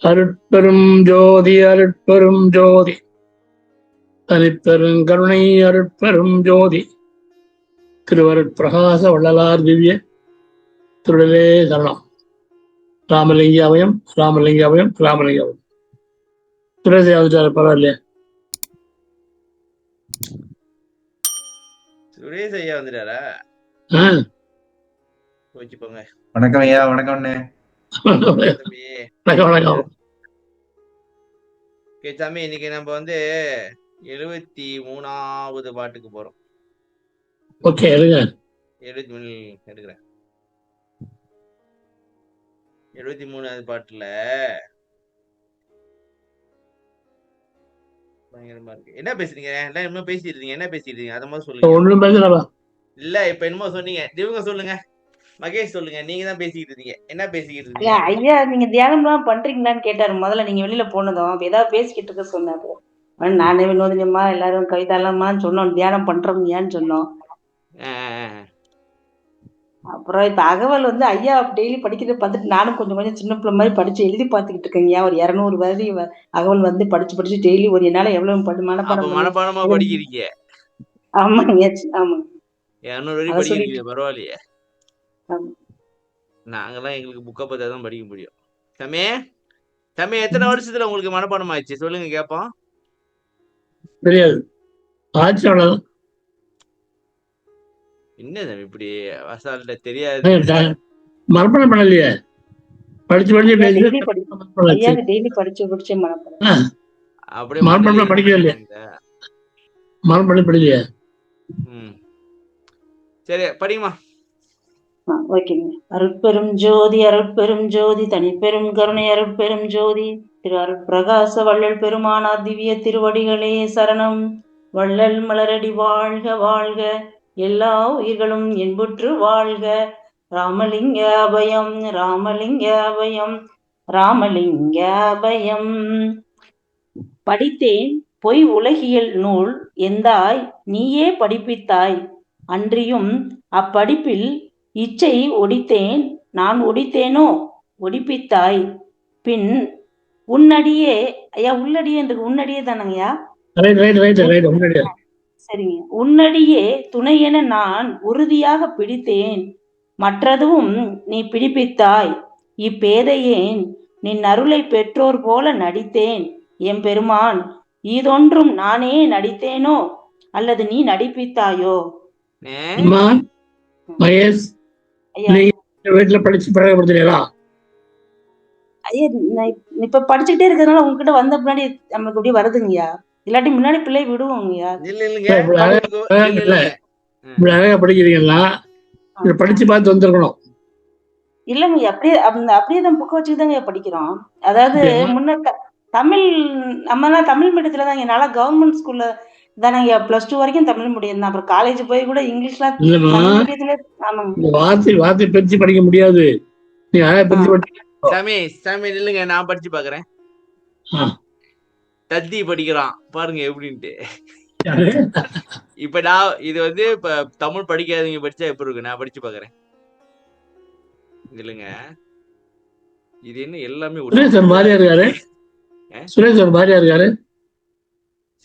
அருட்பெரும் ஜோதி அருட்பெரும் ஜோதி தனிப்பெரும் கருணை அருட்பெரும் ஜோதி திருவருட்பிரகாச வள்ளலார் திவ்ய திருடலே சரணம். ராமலிங்க அவயம் ராமலிங்க அவயம் ராமலிங்க அவயம். சுரேஷ் யாவது பரவாயில்லையா? சுரேஷ் ஐயா வந்துட்டாரா? போங்க. வணக்கம் ஐயா. வணக்கம். வணக்கம். சாமி, இன்னைக்கு நம்ம வந்து 73வது பாட்டுக்கு போறோம். ஓகே, எடுங்க. 73 எடுக்கிறேன். 73வது பாட்டுல பயங்கரமா இருக்கு. என்ன பேசுறீங்க? எல்லாம் என்ன பேசிட்டு இருக்கீங்க? என்ன பேசிட்டு இருக்கீங்க? அத மாதிரி சொல்லுங்க. ஒண்ணும் பேசலப்பா. இல்ல, இப்ப என்னமோ சொன்னீங்க. இவங்க சொல்லுங்க. மகேஷ் சொல்லுங்க. நீங்க தான் பேசிக்கிட்டு இருக்கீங்க. என்ன பேசிக்கிட்டு இருக்கீங்க? ஐயா, நீங்க தியானம் எல்லாம் பண்றீங்களான்னு கேட்டாரு. முதல்ல நீங்க வெளியில போனதும் ஏதாவது பேசிக்கிட்டு இருக்க சொன்னாரு. நானே வினோதினியம்மா எல்லாரும் கவிதா எல்லாமா சொன்னோம், தியானம் பண்றோம்யான்னு சொன்னோம். அப்புறம் இப்ப அகவல் வந்து ஐயா டெய்லி படிக்கிறத பார்த்துட்டு நானும் கொஞ்சம் கொஞ்சம் சின்ன பிள்ளை மாதிரி படிச்சு எழுதி பார்த்துக்கிட்டு இருக்கேங்க. ஒரு 200 வரி அகவல் வந்து படிச்சு டெய்லி ஒரு என்னால எவ்வளவு மனப்பாடமா படிக்கிறீங்க? ஆமாங்க, ஆமாங்க. 200 வரி படிக்கிறீங்க, பரவாயில்லையே. நாங்கெல்லாம் எங்களுக்கு புக்கை பார்த்தா தான் படிக்க முடியும். தம்பி எத்தனை வருஷத்துல உங்களுக்கு மனப்பாடம் ஆயிடுச்சு சொல்லுங்க, கேப்போம். தெரியாது. என்ன தம்பி இப்படி வசால்ட்ட தெரியாது? மனப்பாடம் பண்ணலையே. படிச்சு டெய்லி படிச்சு மனப்பாடம். அப்படியே மனப்பாடம் படிக்கவே இல்லையா? மனப்பாடம் படிக்கலையா? சரி, படிங்கம்மா. ஓகேங்க. அருட்பெரும் ஜோதி அருட்பெரும் ஜோதி தனிப்பெரும் கருணை அருட்பெரும் ஜோதி திரு அருட்பிரகாச வள்ளல் பெருமானார் திவ்ய திருவடிகளே சரணம். வள்ளல் மலரடி வாழ்க வாழ்க, எல்லா உயிர்களும் என்புற்று வாழ்க. ராமலிங்க அபயம் ராமலிங்க அபயம் ராமலிங்க அபயம். படித்தேன் பொய் உலகியல் நூல் எந்தாய் நீயே படிப்பித்தாய், அன்றியும் அப்படிப்பில் இச்சை ஒடித்தேன் நான் ஒடித்தேனோ ஒடிப்பித்தாய். பின் உன்னடியே ஐயா, உள்ளடியே உன்னடியே தானங்கய்யா? சரிங்க. உன்னடியே துணையென நான் உறுதியாக பிடித்தேன், மற்றதுவும் நீ பிடிப்பித்தாய். இப்பேதையேன் நின் அருளை பெற்றோர் போல நடித்தேன் எம் பெருமான். இதொன்றும் நானே நடித்தேனோ அல்லது நீ நடிப்பித்தாயோ? மகேஷ், வீட்டுல படிச்சு பழகப்படுத்தீங்களா? ஐயா, இப்ப படிச்சுக்கிட்டே இருக்கிறதுனால உங்ககிட்ட வந்த முன்னாடி நம்மளுக்கு அப்படியே வருதுங்கய்யா. இல்லாட்டி முன்னாடி பிள்ளை விடுவோங்கய்யா. படிக்கிறீங்களா? படிச்சு பார்த்து வந்திருக்கணும். இல்லங்க, அப்படியே தான் புக்க வச்சுதாங்க படிக்கிறோம். அதாவது முன்ன தமிழ் நம்ம தமிழ் மீடியத்துல தான். என்னால கவர்மெண்ட் ஸ்கூல்ல தானங்க +2 வரைக்கும் தமிழ் மீடியம் தான். அப்புறம் காலேஜ் போய் கூட இங்கிலீஷ்லாம் வார்த்தை பிரிச்சு படிக்க முடியாது. சாமி இல்லைங்க, நான் படிச்சு பாக்குறேன். தத்தி படிக்கிறான் பாருங்க எப்படின்ட்டு. இப்ப நான் இது வந்து இப்ப தமிழ் படிக்காதவங்க படிச்சா எப்படி இருக்கு? நான் படிச்சு பாக்குறேன். இல்லைங்க, இது என்ன எல்லாமே சுரேஷ் ஒரு மாதிரியா இருக்காரு.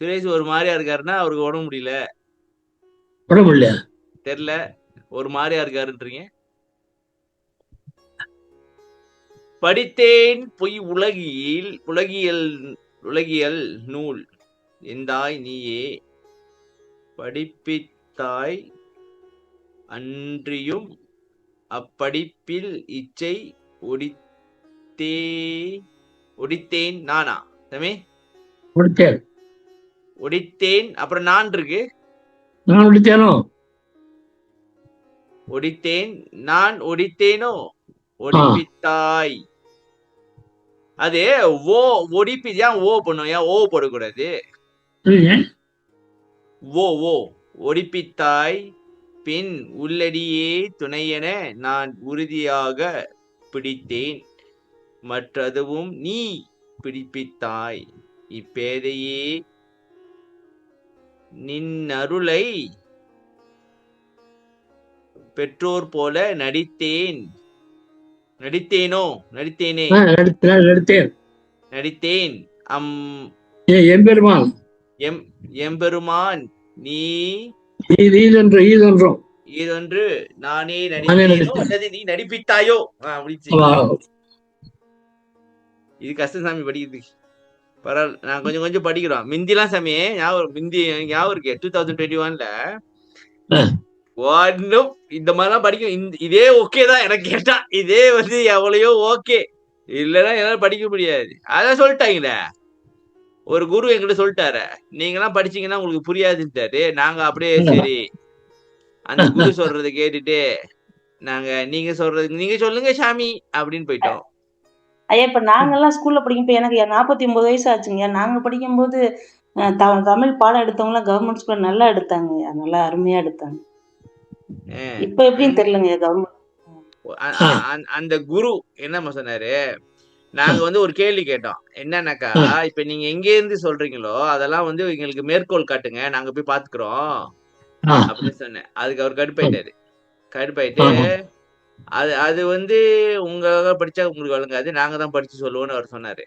சுரேஷ் ஒரு மாதிரியா இருக்காருன்னா அவருக்கு உடம்பு முடியல தெரியல, ஒரு மாதிரியா இருக்காருன்றீங்க. படித்தேன் பொய் உலகியல் நூல் எந்தாய் நீயே படிப்பித்தாய், அன்றியும் அப்படிப்பில் இச்சை ஒடித்தேன் நானா? தம்பி ஒடித்தேன், அப்புறம் நான் இருக்கு. ஒடித்தேன் நான் ஒடித்தேனோ ஒடிப்பித்தாய். அது ஓ ஒடிப்பி ஏன் ஓ பண்ணும்? ஏன் ஓ போடக்கூடாது? ஓ ஒடிப்பித்தாய். பின் உள்ளடியே துணையென நான் உறுதியாக பிடித்தேன், மற்றதுவும் நீ பிடிப்பித்தாய். இப்பேதையே நின் அருளை பெற்றோர் போல நடித்தேனே. நடித்தேன். எம்பெருமான் எம்பெருமான் நீ ஈதென்றும் இதொன்று நானே நானே நடித்தேனோ நடித்தேன். அல்லது நீ நடிப்பித்தாயோ அப்படின்னு. ஆமா. இது கஷ்டம் சாமி படிக்கிறதுக்கு. பரவாயில்ல, நான் கொஞ்சம் கொஞ்சம் படிக்கிறோம். மிந்திலாம் சாமி ஞாபகம் இருக்கு. 2021ல ஒன்னும் இந்த மாதிரிலாம் படிக்கும். இதே ஓகே தான் எனக்கு கேட்டா. இதே வந்து எவ்வளையோ ஓகே, இல்லைன்னா என்னால படிக்க முடியாது. அதான் சொல்லிட்டாங்களே, ஒரு குரு என்கிட்ட சொல்லிட்டாரு, நீங்க எல்லாம் படிச்சீங்கன்னா உங்களுக்கு புரியாதுன்ட்டாரு. நாங்க அப்படியே சரி அந்த குரு சொல்றதை கேட்டுட்டு நாங்க நீங்க சொல்லுங்க சாமி அப்படின்னு போயிட்டோம். ஐயா இப்ப நாங்கெல்லாம் ஸ்கூல்ல படிக்கும்போது எனக்கு 49 வயசு ஆச்சுங்க. நாங்க படிக்கும்போது தமிழ் பாடம் எடுத்தவங்க எல்லாம் கவர்மெண்ட் ஸ்கூல்ல நல்லா எடுத்தாங்க, நல்லா அருமையா எடுத்தாங்க. இப்ப எப்படின்னு தெரியலங்க கவர்மெண்ட். அந்த குரு என்ன சொன்னாரு, நாங்க வந்து ஒரு கேள்வி கேட்டோம். என்னன்னாக்கா, இப்ப நீங்க எங்க இருந்து சொல்றீங்களோ அதெல்லாம் வந்து எங்களுக்கு மேற்கோள் காட்டுங்க, நாங்க போய் பாத்துக்கிறோம் அப்படின்னு சொன்னேன். அதுக்கு அவர் கடுப்பாயிட்டு அது வந்து உங்க படிச்சா உங்களுக்கு வழங்காது, நாங்க தான் படிச்சு சொல்லுவோம்னு அவர் சொன்னாரு.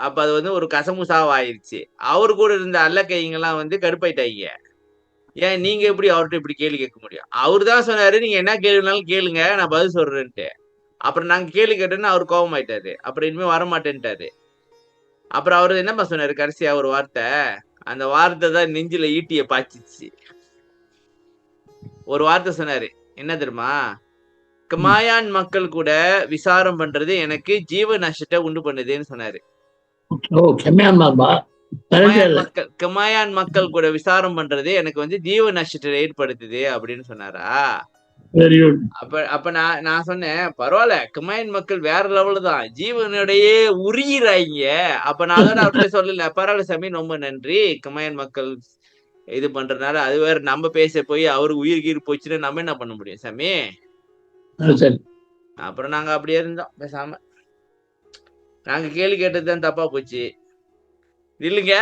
அப்ப அது வந்து ஒரு கசமுசாவா ஆயிடுச்சு. அவரு கூட இருந்த அல்ல கைங்கெல்லாம் வந்து கடுப்பாயிட்டாங்க. ஏன் நீங்க எப்படி அவர்கிட்ட இப்படி கேள்வி கேட்க முடியும்? அவரு தான் சொன்னாரு, நீங்க என்ன கேள்வினாலும் கேளுங்க, நான் பதில் சொல்றேன்ட்டு. அப்புறம் நாங்க கேள்வி கேட்டோன்னு அவர் கோபம் ஆயிட்டாரு. அப்புறம் இனிமே வரமாட்டேன்ட்டாரு. அப்புறம் அவரு என்னப்பா சொன்னாரு கடைசியா ஒரு வார்த்தை, அந்த வார்த்தை தான் நெஞ்சில ஈட்டிய பாய்ச்சிச்சு. ஒரு வார்த்தை சொன்னாரு, என்ன தெரியுமா, கமாயான் மக்கள் கூட விசாரம் பண்றது எனக்கு ஜீவ நஷ்டத்தை உண்டு பண்ணுதுன்னு சொன்னாரு. கமாயான் மக்கள் கூட விசாரம் பண்றது எனக்கு வந்து ஜீவ நஷ்டத்தை ஏற்படுத்துது அப்படின்னு சொன்னாரா. அப்ப நான் சொன்னேன், பரவாயில்ல, கமாயன் மக்கள் வேற லெவலு தான், ஜீவனுடைய உரியிறாங்க. அப்ப நான் அதோட அவர்கிட்ட சொல்லல, பரவாயில்ல சாமி ரொம்ப நன்றி, கமாயன் மக்கள் இது பண்றதுனால அது வேற நம்ம பேச போய் அவருக்கு உயிர் கீர் போச்சுன்னா நம்ம என்ன பண்ண முடியும் சாமி. அப்புறம் நாங்க அப்படியே இருந்தோம் பேசாம. நாங்க கேள்வி கேட்டதுதான் தப்பா போச்சு. இல்லைங்க,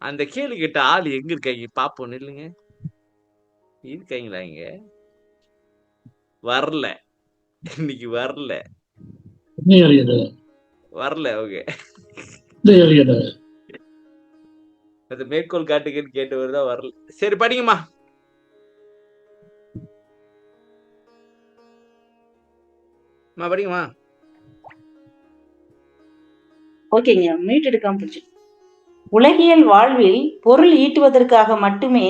அந்த கேள்வி கேட்ட ஆள் எங்க இருக்காங்க பாப்போம். இல்லைங்க, இருக்காங்களா? இங்க வரல, இன்னைக்கு வரல. ஓகே, அது மேற்கோள் காட்டுக்குன்னு கேட்டவர் தான் வரல. சரி படிங்கம்மா. படிங்கம்மா. ஓகேங்க, மீட் எடுக்காம போச்சு. உலகியல் வாழ்வில் பொருள் ஈட்டுவதற்காக மட்டுமே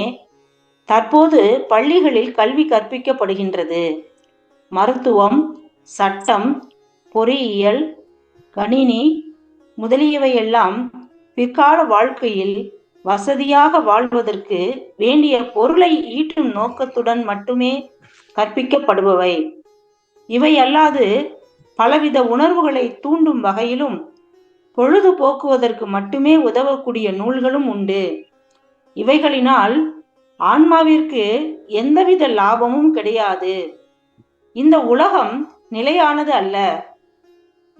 தற்போது பள்ளிகளில் கல்வி கற்பிக்கப்படுகின்றது. மருத்துவம், சட்டம், பொறியியல், கணினி முதலியவையெல்லாம் பிற்கால வாழ்க்கையில் வசதியாக வாழ்வதற்கு வேண்டிய பொருளை ஈட்டும் நோக்கத்துடன் மட்டுமே கற்பிக்கப்படுபவை. இவை அல்லாது பலவித உணர்வுகளை தூண்டும் வகையிலும் பொழுதுபோக்குவதற்கு மட்டுமே உதவக்கூடிய நூல்களும் உண்டு. இவைகளினால் ஆன்மாவிற்கு எந்தவித லாபமும் கிடையாது. இந்த உலகம் நிலையானது அல்ல.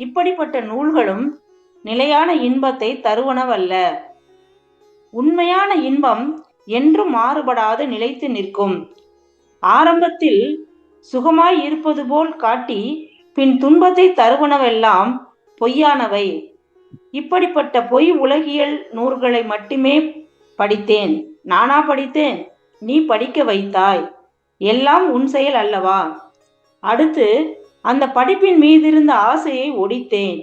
இப்படிப்பட்ட நூல்களும் நிலையான இன்பத்தை தருவனவல்ல. உண்மையான இன்பம் என்றும் மாறுபடாது நிலைத்து நிற்கும். ஆரம்பத்தில் சுகமாய் இருப்பது போல் காட்டி பின் துன்பத்தை தருவனவெல்லாம் பொய்யானவை. இப்படிப்பட்ட பொய் உலகியல் நூல்களை மட்டுமே படித்தேன். நானா படித்தேன்? நீ படிக்க வைத்தாய். எல்லாம் உன் செயல் அல்லவா? அடுத்து அந்த படிப்பின் மீதிருந்த ஆசையை ஒடித்தேன்.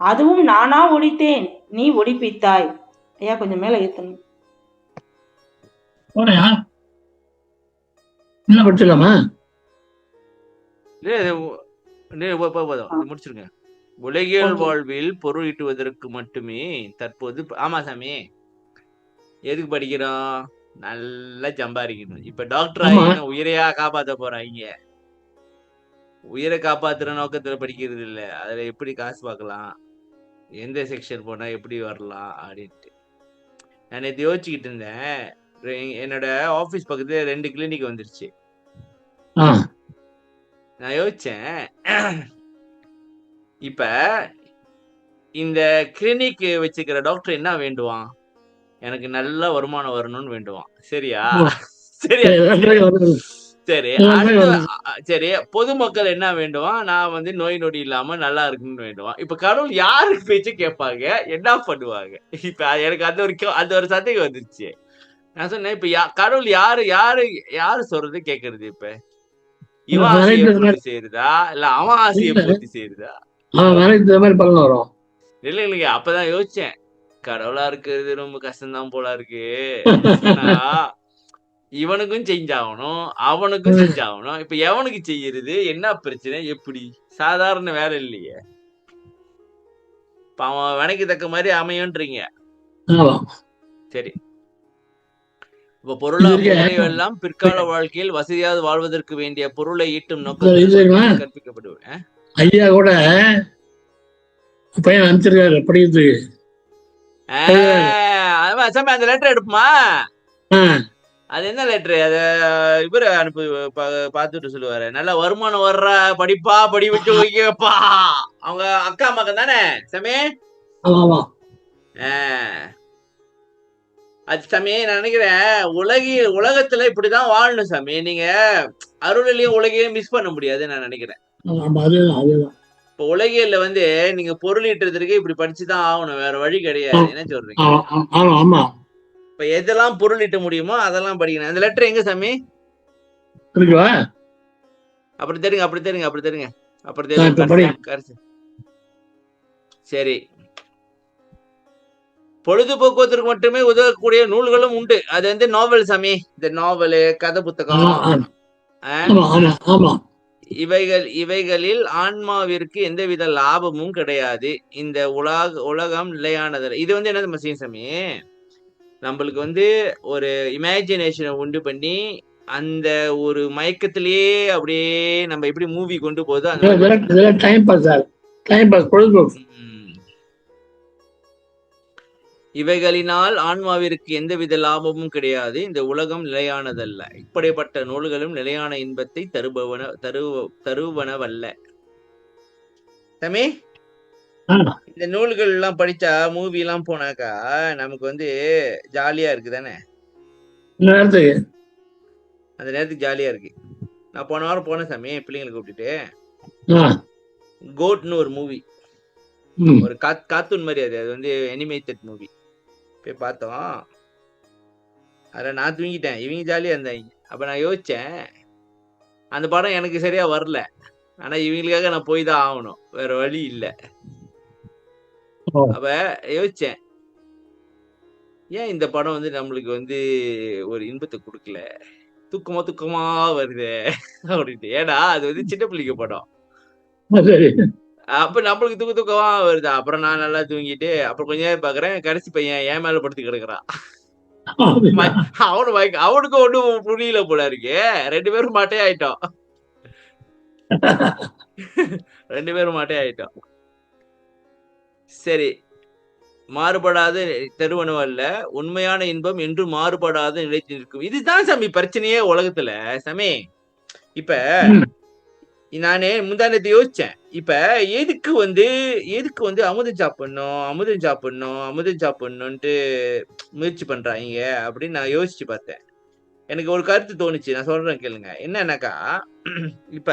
அதுவும் நானா ஒடித்தேன், நீ ஒடிப்பித்தாய். ஐயா கொஞ்சம் மேல ஏத்தணும். படிச்சிடலாமா? முடிச்சிருங்க. உலகியல் வாழ்வில் பொருள் ஈட்டுவதற்கு மட்டுமே தற்போது. ஆமா சாமி, எதுக்கு படிக்கிறோம்? நல்லா சம்பாதிக்கணும். இப்ப டாக்டர் ஆகிக்கணும், உயிரையா காப்பாத்த போறாங்க. உயிரை காப்பாத்துற நோக்கத்துல படிக்கிறது இல்ல, அதுல எப்படி காசு பார்க்கலாம், எந்த செக்ஷன் போனா எப்படி வரலாம் அப்படின்ட்டு. நான் நேற்று யோசிச்சுக்கிட்டு இருந்தேன். என்னோட ஆபீஸ் பக்கத்துல 2 கிளினிக் வந்துருச்சு. நான் யோசிச்சேன், இப்ப இந்த கிளினிக் வச்சுக்கிற டாக்டர் என்ன வேண்டுவான்? எனக்கு நல்ல வருமானம் வரணும்னு வேண்டுவான். சரியா? சரியா? சரி, எல்லாமே அடுத்து வருது. சரி, பொதுமக்கள் என்ன வேண்டுவான்? நான் வந்து நோய் நொடி இல்லாம நல்லா இருக்கணும்னு வேண்டுவான். இப்ப கடவுள் யாரு பேச்ச கேட்பாங்க? என்ன பண்ணுவாங்க? இப்ப எனக்கு அந்த ஒரு சந்தேகம் வந்துருச்சு. நான் சொன்னேன், இப்ப கடவுள் யாரு யாரு யாரு சொல்றது கேட்கறது இப்ப? இவன் ஆசைய நினைக்கிறது பூர்த்தி மாதிரி செய்யுறதா? இல்ல அவன் ஆசைய இல்ல, பூர்த்தி செய்யுறதா? அவன் நினைக்கிறது மாதிரி பலன் வரும். இல்லைங்க. அப்பதான் யோசிச்சேன். கடவுளா இருக்கிறது ரொம்ப கஷ்டம் தான் போல இருக்கு. ஏன்னா, இவனுக்கும் செஞ்சாகணும், அவனுக்கும் செஞ்சாகணும். இப்ப எவனுக்கு செய்யறது? என்ன பிரச்சனை? எப்படி? சாதாரண வேலை இல்லையே. இப்ப அவன் வினைக்கு தக்க மாதிரி அமையும்ன்றீங்க. ஆமா. சரி. இப்ப இது இருக்கே, முதலியவெல்லாம் பிற்கால வாழ்க்கையில் வசதியாக வாழ்வதற்கு வேண்டிய பொருளை ஈட்டும் இது நோக்கத்துடன் தெரியுமா? மக்களுக்கு கற்பிக்கப்படுவேன். ஐயா கூட பையன் அனுப்பிச்சிருக்காரு படிக்கிறதுக்கு. சாமி அந்த லெட்டர் எடுப்புமா? ஆ, அது என்ன லெட்டரு? அத இவரு அனுப்பி பாத்துட்டு சொல்லுவாரு. நல்ல வருமானம் வர்ற படிப்பா, படி விட்டு வைக்கப்பா. அவங்க அக்கா மகன் தானே சாமி? ஆமா ஆமா. ஆ. அது சாமி நான் நினைக்கிறேன், உலகத்துல இப்படிதான் வாழணும் சாமி. நீங்க அருளையும் உலகையும் மிஸ் பண்ண முடியாதுன்னு நான் நினைக்கிறேன். ஆமா, அதேதான் அதேதான். இப்ப உலகியல்ல வந்து நீங்க பொருள் ஈட்டுறதுக்கு இப்படி படிச்சுதான் ஆகணும். வேற வழி கிடையாது. என்ன சொல்றீங்க? ஆமா ஆமா ஆமா. இப்ப எதெல்லாம் பொருள் ஈட்ட முடியுமோ அதெல்லாம் படிக்கணும். அந்த லெட்டர் எங்க சாமி? இருக்குவா? அப்படி தெரியுங்க, அப்படி தெரியுங்க, அப்படி தெரியுங்க. அப்படி நான் இப்ப படி. தெரியும். சரி. பொழுதுபோக்குவதற்கு மட்டுமே உதவக்கூடிய நூல்களும் உண்டு. அது வந்து நாவல் சாமி. இந்த நாவலு, கதை புத்தகம். ஆமா ஆமா ஆமா. இவைகளில் ஆன்மாவிற்கு எந்தவித லாபமும் கிடையாது. இந்த உலகம் நிலையானது. இது வந்து என்ன நம்ம செய்யும் சாமி? நம்மளுக்கு வந்து ஒரு இமேஜினேஷனை உண்டு பண்ணி அந்த ஒரு மயக்கத்திலேயே அப்படியே நம்ம எப்படி மூவி கொண்டு போதோ அந்த time pass sir. Time pass, பொழுதுபோக்கு. இவைகளினால் ஆன்மாவிற்கு எந்தவித லாபமும் கிடையாது. இந்த உலகம் நிலையானதல்ல. இப்படிப்பட்ட நூல்களும் நிலையான இன்பத்தை தருவனவல்ல. சாமி, இந்த நூல்கள் எல்லாம் படிச்சா, மூவி எல்லாம் போனாக்கா நமக்கு வந்து ஜாலியா இருக்கு தானே? அந்த நேரத்துக்கு ஜாலியா இருக்கு. நான் போன வாரம் போனேன் சாமி, பிள்ளைங்களை கூப்பிட்டுட்டு. கோட்னு ஒரு மூவி, ஒரு கார்ட்டூன் மாதிரி. அது வந்து அனிமேட்டட் மூவி போய் பார்த்தோம். அதில் நான் தூங்கிட்டேன், இவங்க ஜாலியா இருந்தாங்க. அப்ப நான் யோசிச்சேன், அந்த படம் எனக்கு சரியா வரல. ஆனா இவங்களுக்காக நான் போய் தான் ஆகணும், வேற வழி இல்லை. அப்ப யோசிச்சேன், ஏன் இந்த படம் வந்து நம்மளுக்கு வந்து ஒரு இன்பத்தை கொடுக்கல, தூக்கமா வருது அப்படின்ட்டு. ஏன்னா அது வந்து சின்ன பிள்ளைங்க படம். அப்ப நம்மளுக்கு தூக்கமா வருது. அப்புறம் நான் நல்லா தூங்கிட்டு அப்புறம் கொஞ்ச நேரம் பாக்குறேன், கடைசி பையன் என் மேல படுத்து கிடக்குறான். அவனுக்கு ஒண்ணும் புரியல போல இருக்கு. 2 பேரும் மாட்டே ஆயிட்டோம். 2 பேரும் மாட்டே ஆயிட்டோம். சரி, மாறுபடாத தருவனவு அல்ல, உண்மையான இன்பம் என்று மாறுபடாத நிலைத்து நிற்கும். இதுதான் சாமி பிரச்சனையே உலகத்துல சாமி. இப்ப நானே முந்தானத்தை யோசிச்சேன். இப்ப எதுக்கு வந்து அமுதம் சாப்பிடணும்ட்டு முயற்சி பண்றாங்க அப்படின்னு நான் யோசிச்சு பார்த்தேன். எனக்கு ஒரு கருத்து தோணுச்சு, நான் சொல்றேன் கேளுங்க. என்னன்னாக்கா, இப்ப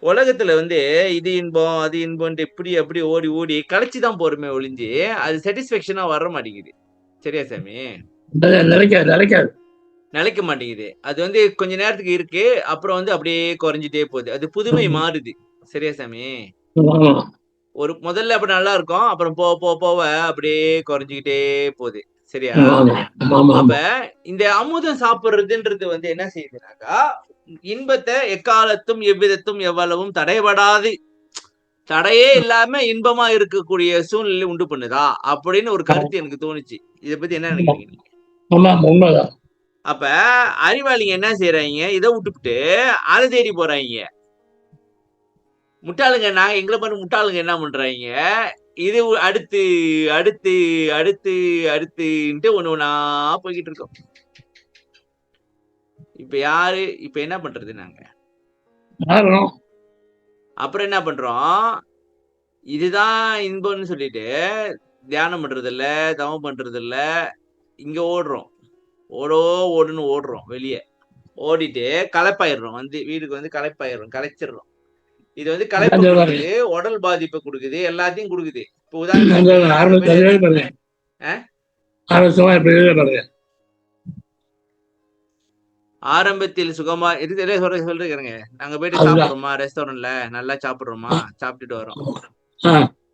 உலகத்துல வந்து இது இன்பம் அது இன்பம்ட்டு இப்படி அப்படி ஓடி ஓடி களைச்சுதான் போறமே ஒழிஞ்சு அது சாட்டிஸ்பேக்ஷனா வர மாட்டேங்குது. சரியா சாமி? நிலைக்க மாட்டேங்குது. அது வந்து கொஞ்ச நேரத்துக்கு இருக்கு, அப்புறம் வந்து அப்படியே குறைஞ்சிட்டே போகுது. அது புதுமை மாறுது. சரியா சாமி? ஒரு முதல்ல அப்படி நல்லா இருக்கும், அப்புறம் போவ அப்படியே குறைஞ்சிக்கிட்டே போகுது. சரியா? அப்ப இந்த அமுதம் சாப்பிடுறதுன்றது வந்து என்ன செய்யுதுனாக்கா, இன்பத்தை எக்காலத்தும் எவ்விதத்தும் எவ்வளவும் தடையே இல்லாம இன்பமா இருக்கக்கூடிய சூழ்நிலை உண்டு பண்ணுதா அப்படின்னு ஒரு கருத்து எனக்கு தோணுச்சு. இதை பத்தி என்ன நினைக்கிறீங்க? அப்ப அறிவாளிங்க என்ன செய்யறாங்க, இதை விட்டுவிட்டு அதை தேடி போறாங்க. முட்டாளுங்க, நாங்க எங்களை பண்ண முட்டாளுங்க என்ன பண்றாங்க, இது அடுத்து அடுத்து அடுத்து அடுத்துன்ட்டு ஒண்ணா போய்கிட்டு இருக்கோம். இப்ப என்ன பண்றது நாங்க? அப்புறம் என்ன பண்றோம், இதுதான் இன்பம்னு சொல்லிட்டு தியானம் பண்றது இல்ல, தவம் பண்றது இல்ல, இங்க ஓடுன்னு ஓடுறோம் வெளியே. ஓடிட்டு களைப்பாயிடுறோம், வந்து வீட்டுக்கு வந்து களைப்பாயிடுறோம், களைச்சிடுறோம். இது வந்து களைப்பு அதான் சொல்றாரு. கொடுக்குது, உடல் பாதிப்பை கொடுக்குது, எல்லாத்தையும் கொடுக்குது. இப்போ உதாரணத்துக்கு சில ஆரம்பத்தில் பேர் பாருங்க, ஆ? ஆரம்பமா எப்படி பாருங்க. ஆரம்பத்தில் சுகமா இது சொல்றேங்க. நாங்க போயிட்டு அதுதான். சாப்பிடுறோமா ரெஸ்டாரண்ட்ல, நல்லா சாப்பிடுறோமா, சாப்பிட்டுட்டு வரோம். ஆ,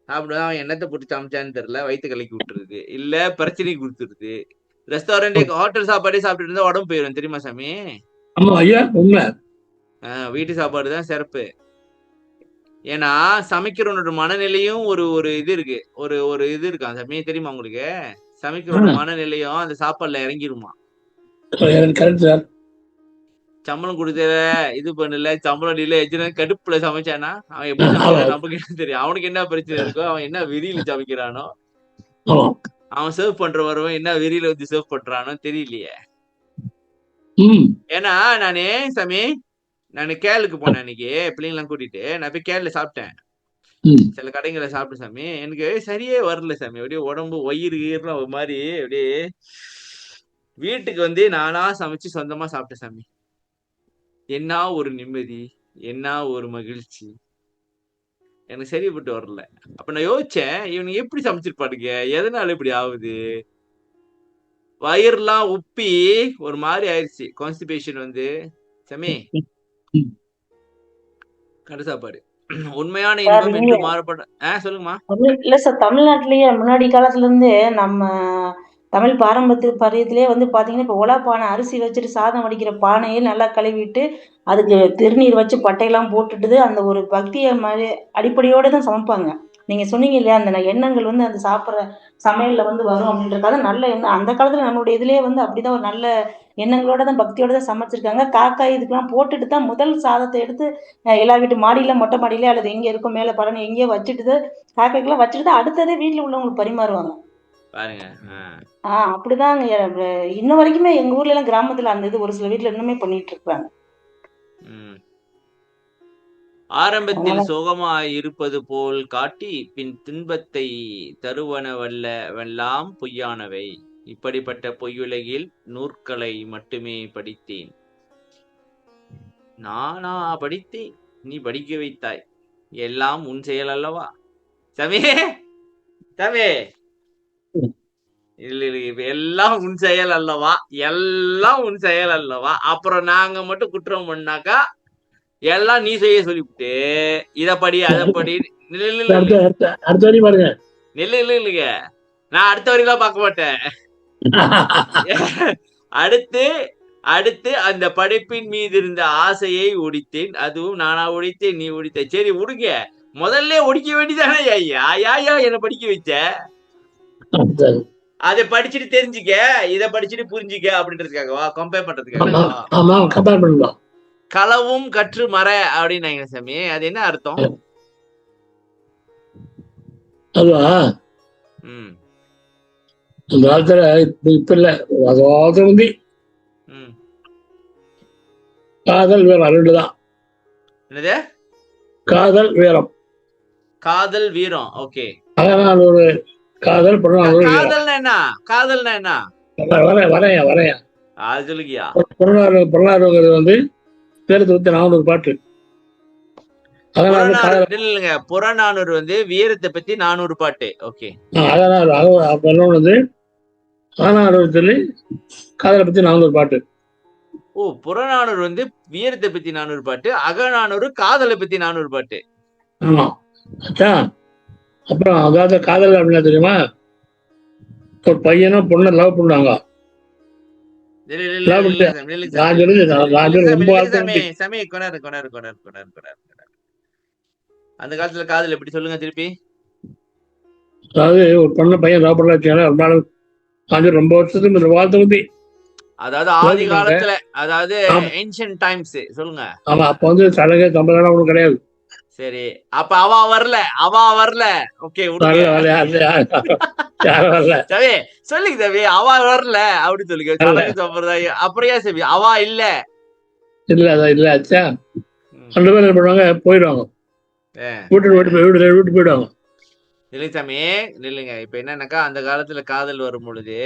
சாப்பிட்டு அவன் என்னத்தை போட்டு சமைச்சான்னு தெரியல, வயிற்று கலக்கி விட்டுருது, இல்ல பிரச்சனைக்கு கொடுத்துருது. ரெஸ்டாரண்டே ஹோட்டல் சாப்பாடே சாப்பிட்டுட்டு இருந்தா உடம்பு போயிடும் தெரியுமா சாமி. ஆமா ஐயா, உண்மை. வீட்டு சாப்பாடு தான் சிறப்பு. ஏன்னா சமைக்கிறவனோட மனநிலையும் ஒரு ஒரு இது இருக்கு, ஒரு ஒரு இது இருக்கான் சாமி, தெரியுமா உங்களுக்கு? சமைக்கிறவனோட மனநிலையும் அந்த சாப்பாடுல இறங்கிருமா. Correct sir. சம்பளம் கொடுத்த இது பண்ணல, சம்பளம் இல்ல எஜ்ஜினா கடுப்புல சமைச்சானா அவன் எப்படி சமைக்கிறான் நமக்கு என்ன தெரியும். அவனுக்கு என்ன பிரச்சனை இருக்கோ, அவன் என்ன வெறியில சமைக்கிறானோ, ஆமா. அவன் சர்வ் பண்ற வரவன் என்ன வெறியில வந்து சர்வ் பண்றானோ தெரியலையே. ம். ஏன்னா நானே சாமி, நான் கேரளுக்கு போனேன் அன்னைக்கு, பிள்ளைங்களாம் கூட்டிட்டு நான் போய் கேரள சாப்பிட்டேன். ம். சில கடைகளை சாப்பிட்டு சாமி, எனக்கு சரியே வரல சாமி. அப்படியே உடம்பு வயிறு ஈரலாம் ஒரு மாதிரி அப்படியே. வீட்டுக்கு வந்து நானா சமைச்சு சொந்தமா சாப்பிட்டேன் சாமி. என்ன ஒரு நிம்மதி, என்ன ஒரு மகிழ்ச்சி, எனக்கு சரிப்பட்டு வரல. அப்ப நான் யோசிச்சேன், இவனுங்க எப்படி சமைச்சிருப்பானுங்க, எதனால இப்படி ஆகுது. வயிறுலாம் உப்பி ஒரு மாதிரி ஆயிடுச்சு, கான்ஸ்டிபேஷன் வந்து. சாமி ம். கடை சாப்பாடு உண்மையான சார் இன்பம் நீங்க என்று மாறுபட. சொல்லுங்கம்மா. இல்ல சார், தமிழ்நாட்டிலேயே முன்னாடி காலத்துல இருந்து நம்ம தமிழ் பாரம்பரியத்திலேயே வந்து பாத்தீங்கன்னா, இப்ப உலா பானை அரிசி வச்சுட்டு சாதம் வடிக்கிற பானையை நல்லா கழுவிட்டு அதுக்கு திருநீர் வச்சு பட்டையெல்லாம் போட்டுட்டு அந்த ஒரு பக்திய மாதிரி அடிப்படையோட தான் சமைப்பாங்க. நீங்க சொன்னீங்க இல்லையா, அந்த எண்ணங்கள் வந்து அந்த சாப்பிட்ற சமையல்ல வந்து வரும் அப்படின்றதுக்காக நல்ல எண்ணம் அந்த காலத்துல நம்மளுடைய இதுலயே வந்து அப்படிதான் ஒரு நல்ல எண்ணங்களோட தான் பக்தியோட தான் சமைச்சிருக்காங்க. காக்காய் இதுக்கெல்லாம் போட்டுட்டு தான் முதல் சாதத்தை எடுத்து எல்லா வீட்டு மாடியில மொட்டை மாடியில அல்லது எங்க இருக்கும் மேல பரணி எங்கேயோ வச்சுட்டு காக்கைக்கெல்லாம் வச்சுட்டு தான் அடுத்ததே வீட்டுல உள்ளவங்களுக்கு பரிமாறுவாங்க. பாருங்க. அப்படிதாங்க. இன்ன வரைக்குமே எங்க ஊர்ல எல்லாம் கிராமத்துல அந்த இது ஒரு சில வீட்டுல இன்னுமே பண்ணிட்டு இருக்காங்க. ம். ஆரம்பத்தில் அதனால சோகமாய் இருப்பது போல் காட்டி பின் துன்பத்தை தருவனவெல்லாம் பொய்யானவை. இப்படிப்பட்ட பொய்யுலகில் நூற்களை மட்டுமே படித்தேன். நானா படித்தேன், நீ படிக்க வைத்தாய், எல்லாம் உன் செயல் அல்லவா. சாமி சாமி, இல்ல இல்ல, இப்ப எல்லாம் உன் செயல் அல்லவா, எல்லாம் உன் செயல் அல்லவா. அப்புறம் நாங்க மட்டும் குற்றம் பண்ணாக்கா எல்லாம் நீ செய்ய சொல்லிவிட்டு இத படி அதை படி. அடுத்த வரி பாருங்க. இல்லைங்க, நான் அடுத்த வரைக்கும் பார்க்க மாட்டேன். அடுத்து அடுத்து அந்த படைப்பின் மீது இருந்த ஆசையை ஒடித்தேன், அதுவும் நானா ஒடித்தேன், நீ ஒடித்த. சரி விடுங்க, முதல்ல ஒடிக்க வேண்டியதானே. ஐயா என்ன படிக்க வச்ச, அதை படிச்சுட்டு தெரிஞ்சுக்க, இதை படிச்சுட்டு புரிஞ்சுக்க அப்படின்றதுக்காகவா, கம்பேர் பண்றதுக்காகவா. களவும் கற்று மற அப்படின்னு சாமி, அது என்ன அர்த்தம்? அதுவா அந்த காலத்துல இப்ப இல்ல, அதாவது வந்து காதல் வீரம் ரெண்டுதான். என்னது? காதல் வீரம். காதல் வீரம். ஓகே. அதனால ஒரு காதல் காதல்னா என்ன? காதல்னா என்ன? வரையா அது சொல்லுகியா. புறநானூறு வந்து 400 பாட்டு. இல்லைங்க, புறநானூறு வந்து வீரத்தை பத்தி 400 பாட்டு. ஓகே. வந்து காதலை பத்தி 400 பாட்டு. ஓ, புறநானூறு வந்து வீரத்தை பத்தி 400 பாட்டு, அகநானூறு காதலை பத்தி 400 பாட்டு. ஆமா. அப்புறம் அதாவது காதல் அப்படின்னா தெரியுமா, ஒரு பையனும் பொண்ணு லவ் பண்ணாங்க. அந்த காலத்துல காதல் எப்படி சொல்லுங்க திருப்பி. அதாவது ஒரு பொண்ணு பையன் லவ் பண்ண ரொம்ப வருஷத்துக்கு வாழ்த்து வந்து, அதாவது ஆதி காலத்துல, அதாவது ஏன்ஷியன்ட் டைம்ஸ் சொல்லுங்க. ஆமா, அப்ப வந்து சடங்கு சம்பிரதாயம் ஒண்ணும் கிடையாது. சரி, அப்ப அவ வரல. ஓகே, சரி சொல்லுங்க தம்பி, அவ வரல அப்படி சொல்லுங்க. சடங்கு சம்பிரதாயம் அப்புறம் ஏன் சரி அவ இல்ல ஆச்சா, 2 பேரும் என்ன பண்ணுவாங்க, போயிடுவாங்க வீட்டு போயிடுவாங்க. இல்லைங்க சாமி, இல்லைங்க. இப்ப என்னன்னாக்கா, அந்த காலத்துல காதல் வரும் பொழுது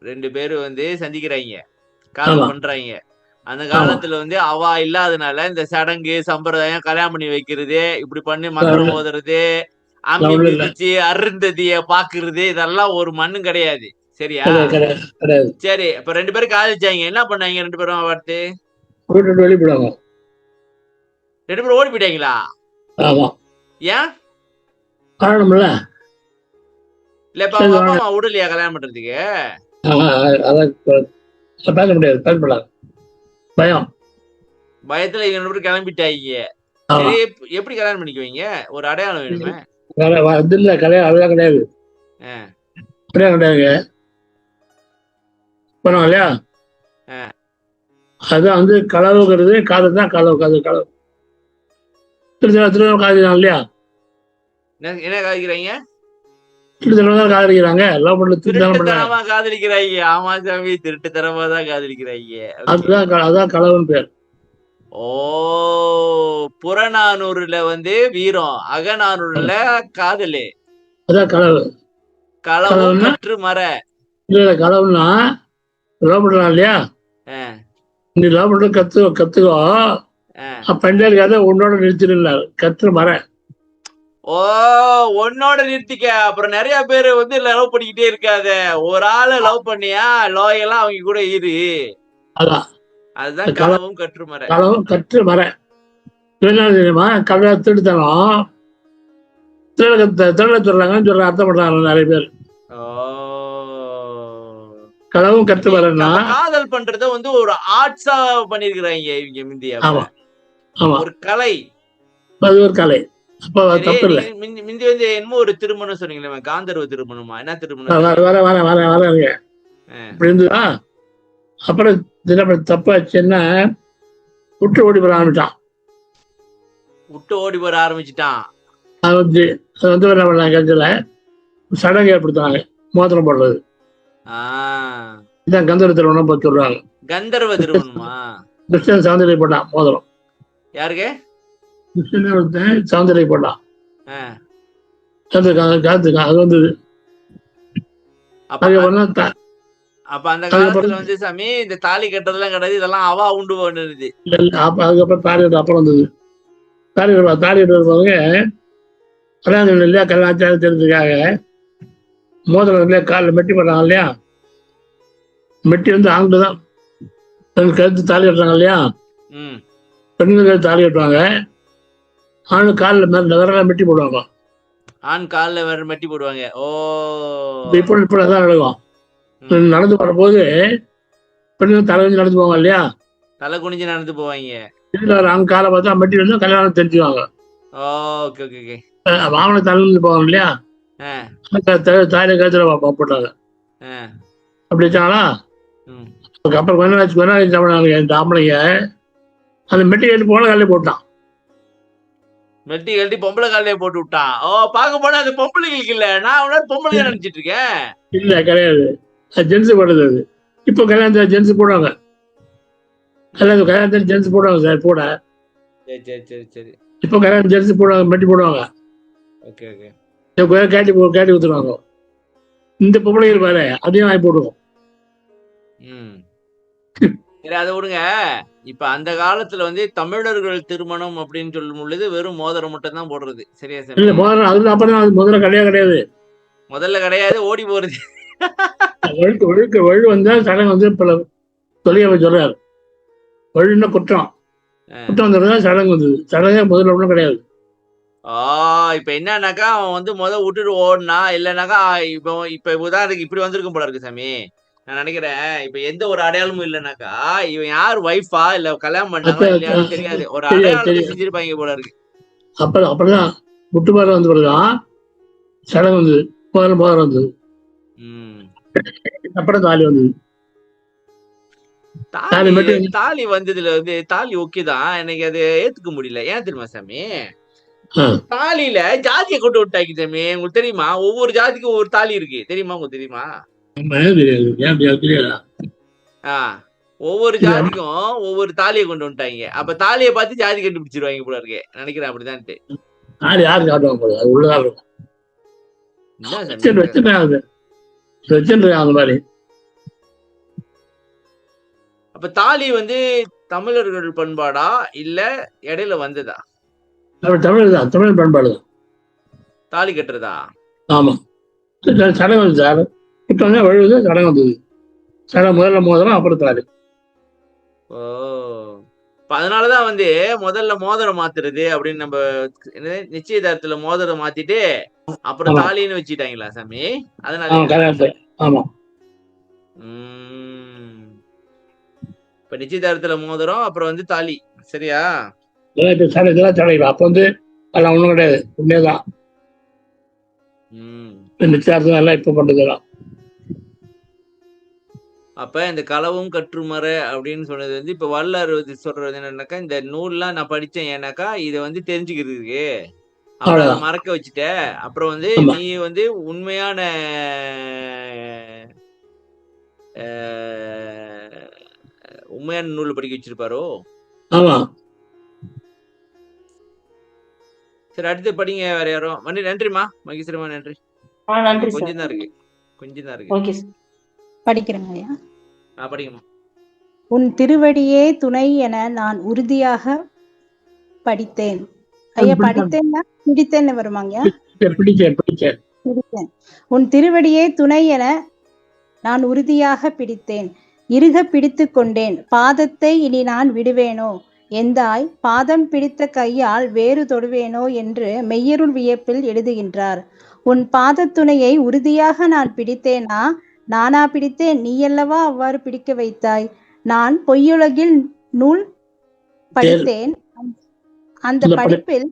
2 பேரும் வந்து சந்திக்கிறாங்க, காதல் பண்றாங்க. அந்த ஆமா காலத்துல வந்து அவா இல்லாதனால இந்த சடங்கு சம்பிரதாயம் கல்யாணம் பண்ணி வைக்கிறது இப்படி பண்ணி மந்திரம் ஓதுறது அம்மி ஒண்ணும் இல்லை. மிதிச்சு அருந்ததிய பாக்குறது இதெல்லாம் ஒரு மண்ணும் கிடையாது. சரியா? கிடையாது கிடையாது கிடையாது. சரி, இப்ப 2 பேரும் காதலிச்சாங்க. என்ன பண்ணாங்க 2 பேரும் பார்த்து? வீட்டு விட்டு வெளியே போயிடுவாங்க. 2 பேரும் ஓடி போயிட்டாங்களா? ஆமா ஏன்? காரணம்ல. இல்ல இப்ப சரி அவங்க அப்பா வாங்க. அம்மா விடலையா கல்யாணம் பண்றதுக்கு? அதான் பேச முடியாது, பேச முடியாது, பயம். பயத்துல இவங்க 2 பேரும் கிளம்பிட்டாங்க. ஆமா சரி, எப்படி கல்யாணம் பண்ணிக்குவீங்க? ஒரு அடையாளம் வேணுமே. அது இல்லை கிடையாது, அதெல்லாம் கிடையாது, ஆ, கிடையாது கிடையாதுங்க. பண்ணுவோம் இல்லையா, ஆ. அதுதான் வந்து களவுங்கிறது. காதல் தான் களவு, அது களவு. திருத்தலம் காதலிக்கலாம் இல்லையா, என்ன காதலிக்கிறாங்க? திருத்தலம் தான் காதலிக்கிறாங்க. லவ் பண்ணல திருத்தலம் பண்ணாங்க, திருட்டுத்தனமா காதலிக்கிறாங்க. ஆமா சாமி, திருட்டுத்தனமா தான் காதலிக்கிறாங்க. ஓகே. அதுதான் களவுன்னு பேர். ஓ, புறநானூறுல வந்து வீரம், அகநானூறுல காதலு, அதான் களவு. களவும் களவுன்னா கற்று மற. இல்லை, களவுன்னா லவ் பண்ணலாம் இல்லையா, ஆ, நீ லவ் பண்ண கத்துக்கோ, ஆ. பஞ்சாயத்து உன்னோட நிறுத்தினார் கற்று மர. ஓ, உன்னோட நிறுத்திக்க. அப்புறம் நிறைய பேர் வந்து லவ் பண்ணிக்கிட்டே இருக்காத. ஒரு ஆளை லவ் பண்ணியா லோயெல்லாம் அவங்க கூட இரு. அதான் அதுதான் களவும் கற்று மற. களவும் கற்று மர. என்ன தெரியுமா, கதை திருத்தனம் திருட சொல்றாங்கன்னு சொல்ற அர்த்தம் பண்றாங்க நிறைய பேர். ஓ, களவும் கற்று மரன்னா அப்ப காதல் பண்றத வந்து ஒரு ஆர்ட்ஸா பண்ணிருக்கிறாங்க இவங்க முந்தி. ஆமா ஆமா, ஒரு கலை. அது ஒரு கலை. அப்ப சரி, தப்பு இல்லை. முந்தி வந்து என்னமோ ஒரு திருமணம் சொன்னீங்களே, காந்தர்வ திருமணமா? என்ன வர திருமணம்? வர வர வர வரங்க ஆ. இப்படி இருந்துதா. அப்புறம் தப்பாச்சுன்னா விட்டு ஓடி போட ஆரம்பிச்சான். விட்டு ஓடி போட ஆரம்பிச்சுட்டான். அது வந்து என்ன பண்ணாங்க, கட்சியில சடங்கு ஏற்படுத்தினாங்க, மோதிரம் போடுறது. இதான் கந்தர் திருமணம் போய் சொல்றாங்க. கந்தர்வ திருமணமா? கிறிஸ்டியன் சவுந்தரிய போட்டான் மோதிரம். யாருக்கு? கிறிஸ்டியன் ஒருத்தன் சவுந்தரிய போட்டான். ஆ. காத்துக்கான் அது வந்தது. அப்ப அதுக்கப்புறம் தான் அப்ப அந்த காலத்துல வந்து சாமி இந்த தாலி கட்டுறதெல்லாம் கிடையாது, இதெல்லாம் அவா உண்டு பண்ணுது. அதுக்கப்புறம் தாலி கட்டுற அப்புறம் வந்தது. தாலி கட்டுறவங்க கல்யாணம் இல்லையா, கல்யாணம் தெரிஞ்சதுக்காக மோதிரம் இல்லையா, காலில் மெட்டி போடுறாங்க இல்லையா, மெட்டி வந்து ஆண்டு தான் கழுத்து தாலி கட்டுறாங்க இல்லையா, ம். பெண்கள் கழுத்து தாலி கட்டுவாங்க, ஆணு காலில் விரல மெட்டி போடுவாங்க. ஆண் காலில் வேற மெட்டி போடுவாங்க. ஓ, இப்போ அதான் நடக்கும். நடந்து வரும்போது பெண்கள் தலை வச்சு நடந்து போவாங்க இல்லையா, தலை குனிஞ்சு நடந்து போவாங்க. இதுல ஒரு ஆண் காலை பார்த்தா மெட்டி வந்து கல்யாணம் தெரிஞ்சுவாங்க. Okay okay okay. வாகன தலைந்து போவாங்க இல்லையா, ஆ, தாலியை கழுத்துல போட்டாங்க. ஆ. அப்படி வச்சாங்களா. ம். அப்புறம் கொஞ்ச நாள் இந்த ஆம்பளைங்க அந்த மெட்டி கட்டி போன காலையில் போட்டான். மெட்டி கழட்டி பொம்பளை காலையே போட்டு விட்டான். ஓ, பார்க்க போனா அது பொம்பளைங்களுக்கு இல்ல, நான் உடனே பொம்பளை நினைச்சிட்டு இருக்கேன். இல்ல கிடையாது, அது ஜென்ஸ் போடுறது. அது இப்போ கல்யாணத்தில் ஜென்ஸ் போடுவாங்க, கல்யாணத்தில் ஜென்ஸ் போடுவாங்க சார் போட. சரி சரி சரி சரி. இப்போ கல்யாணம் ஜென்ஸ் போடுவாங்க, மெட்டி போடுவாங்க, ஓகே ஓகே. கேட்டி ஊத்துருவாங்க. இந்த பொம்பளைகள் பாரு அதையும் வாங்கி போடுவோம். ம். சரி, அதை விடுங்க. இப்ப அந்த காலத்துல வந்து தமிழர்கள் திருமணம் அப்படின்னு சொல்லும் பொழுது வெறும் மோதிரம் மட்டும் தான் போடுறது. சரியா சார்? இல்ல மோதிரம் அது அப்புறம் அது முதல்ல கிடையாது. முதல்ல கிடையாது, ஓடி போறது. வழு வந்தா சடங்கு வந்து தொழிலை சொல்றாரு. வழுன்னா குற்றம் வந்ததுதான் சடங்கு வந்தது. சடங்கே முதல்ல ஒன்றும் கிடையாது. இப்ப என்னன்னாக்கா அவன் வந்து விட்டுட்டு ஓடினா இல்லைனாக்கா இப்ப உதாரணத்துக்கு இப்படி வந்திருக்கும் போல இருக்கு சாமி. நான் நினைக்கிறேன் இப்ப எந்த ஒரு அடையாளமும் இல்லைனாக்கா இவன் யார் ஒய்ஃபா இல்ல கல்யாணம் பண்ணாங்களா இல்லையான்னு தெரியாது, ஒரு அடையாளத்தை செஞ்சிருப்பாங்க போல இருக்கு. அப்படிதான் முட்டு பாரு வந்து பிறகுதான் சடங்கு வந்தது, மோதிரம் வந்தது, அப்புறம் தாலி வந்தது. தாலி வந்ததுல வந்து தாலி ஓகேதான், எனக்கு அது ஏத்துக்க முடியல. ஏன் தெரியுமா சாமி? தாலியில ஜாதியை கொண்டு விட்டாங்க சாமி. உங்களுக்கு தெரியுமா? ஒவ்வொரு ஜாதிக்கும் ஒவ்வொரு தாலி இருக்கு, தெரியுமா? உங்களுக்கு தெரியுமா? ஒவ்வொரு ஜாதிக்கும் ஒவ்வொரு தாலியை கொண்டு வந்துட்டாங்க. அப்ப தாலியை பார்த்து ஜாதி கண்டுபிடிச்சிருவாங்க போல இருக்கு, நினைக்கிறேன் அப்படிதான்ட்டு. அப்ப தாலி வந்து தமிழர்கள் பண்பாடா இல்ல இடையில வந்ததா? தமிழ் தான், தமிழ் பண்பாடு தான். தாலி கட்டுறதா? ஆமா, சடங்கு வந்து சார். இப்போ வந்து வழுவுது, சடங்கு வந்தது. சடங்கு முதல்ல மோதிரம், அப்புறம் தாலி. ஓ! இப்ப அதனாலதான் வந்து முதல்ல மோதிரம் மாத்துறது அப்படின்னு நம்ம நிச்சயதார்த்தத்துல மோதிரம் மாத்திட்டு அப்புறம் ஆமா தாலின்னு வச்சுட்டாங்களா சாமி? ஆமா, அதனாலயா? கல்யாணம். ஆமா, உம் இப்ப நிச்சயதார்த்தத்துல மோதிரம் அப்புறம் வந்து தாலி, சரியா? இதெல்லாம் இப்போ சடை, இதெல்லாம் சடைகள். அப்போ வந்து அதெல்லாம் ஒன்றும் கிடையாது, உண்மையதான். உம் நிச்சயார்த்தம் எல்லாம் இப்போ பண்ணுறதுலாம். அப்ப இந்த களவும் கற்றுமற அப்படின்னு சொன்னது வந்து இப்ப வள்ளலார் வந்து சொல்றது என்னன்னாக்கா, இந்த நூல்லாம் நான் படிச்சேன் ஏன்னாக்கா இதை வந்து தெரிஞ்சுக்கிறதுக்கு. அப்புறம் அதை அவ்வளோதான். மறக்க வச்சுட்ட. அப்புறம் வந்து ஆமா, நீ வந்து உண்மையான அஹ், உண்மையான நூல் படிக்க வச்சிருப்பாரோ? ஆமா. சரி, அடுத்து படிங்க வேற யாரும். நன்றிம்மா மகேஸ்வரமா, நன்றி. நன்றி சார். கொஞ்சம் தான் இருக்கு, கொஞ்சம் தான் இருக்கு. Okay sir. படிக்கிறேங்க ஐயா. படிங்கம்மா. உன் திருவடியே துணை என நான் உறுதியாக படித்தேன். ஐயா படித்தேன்னா பிடித்தேன்னு வருமாங்க? பிடிச்சேன். பிடித்தேன். உன் திருவடியே துணை என நான் உறுதியாக பிடித்தேன், இறுக பிடித்து கொண்டேன், பாதத்தை இனி நான் விடுவேனோ எந்தாய், பாதம் பிடித்த கையால் வேறு தொடுவேனோ என்று மெய்யருள் வியப்பில் எழுதுகின்றார். உன் பாதத்துணையை உறுதியாக நான் பிடித்தேனா? நானா பிடித்தேன்? நீயல்லவா அவ்வாறு பிடிக்க வைத்தாய். நான் பொய்யுலகில் நூல் படித்தேன், அந்த படிப்பில்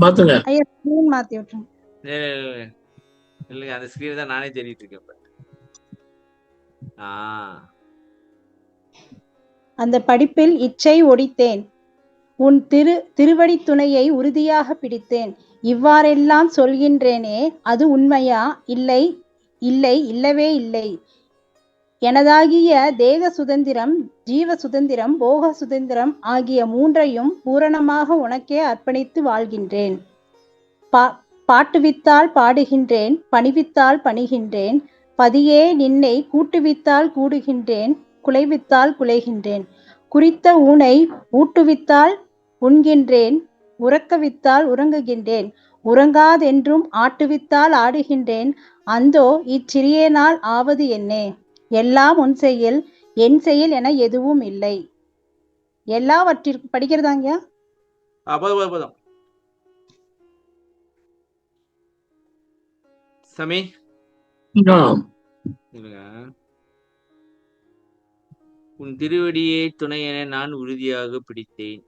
மாத்துங்க. ஐயா ஸ்கிரீன் மாத்தி விட்டுருங்க. இல்லைங்க, அந்த ஸ்கிரீன் தான் நானே தேடிட்டு இருக்கேன். அந்த படிப்பில் இச்சை ஒடித்தேன், உன் திருவடி துணையை உறுதியாக பிடித்தேன். இவ்வாறெல்லாம் சொல்கின்றேனே, அது உண்மையா? இல்லை இல்லை, இல்லவே இல்லை. எனதாகிய தேக சுதந்திரம், ஜீவ சுதந்திரம், போக சுதந்திரம் ஆகிய மூன்றையும் பூரணமாக உனக்கே அர்ப்பணித்து வாழ்கின்றேன். பாட்டுவித்தால் பாடுகின்றேன், பணிவித்தால் பணிகின்றேன், பதியே நின்னை கூட்டுவித்தால் கூடுகின்றேன், குலைவித்தால் குலைகின்றேன். குறித்த ஊனை ஊட்டுவித்தால் உண்கின்றேன், உறக்கவித்தால் உறங்குகின்றேன், உறங்காதென்றும் ஆட்டுவித்தால் ஆடுகின்றேன். அந்தோ இச்சிறியேனால் ஆவது என்னே? எல்லாம் உன் செயல், என் செயல் என எதுவும் இல்லை. எல்லாவற்றிற்கும் படிக்கிறதாங்க சாமி. உன் திருவடியே துணை என நான் உறுதியாக பிடித்தேன்,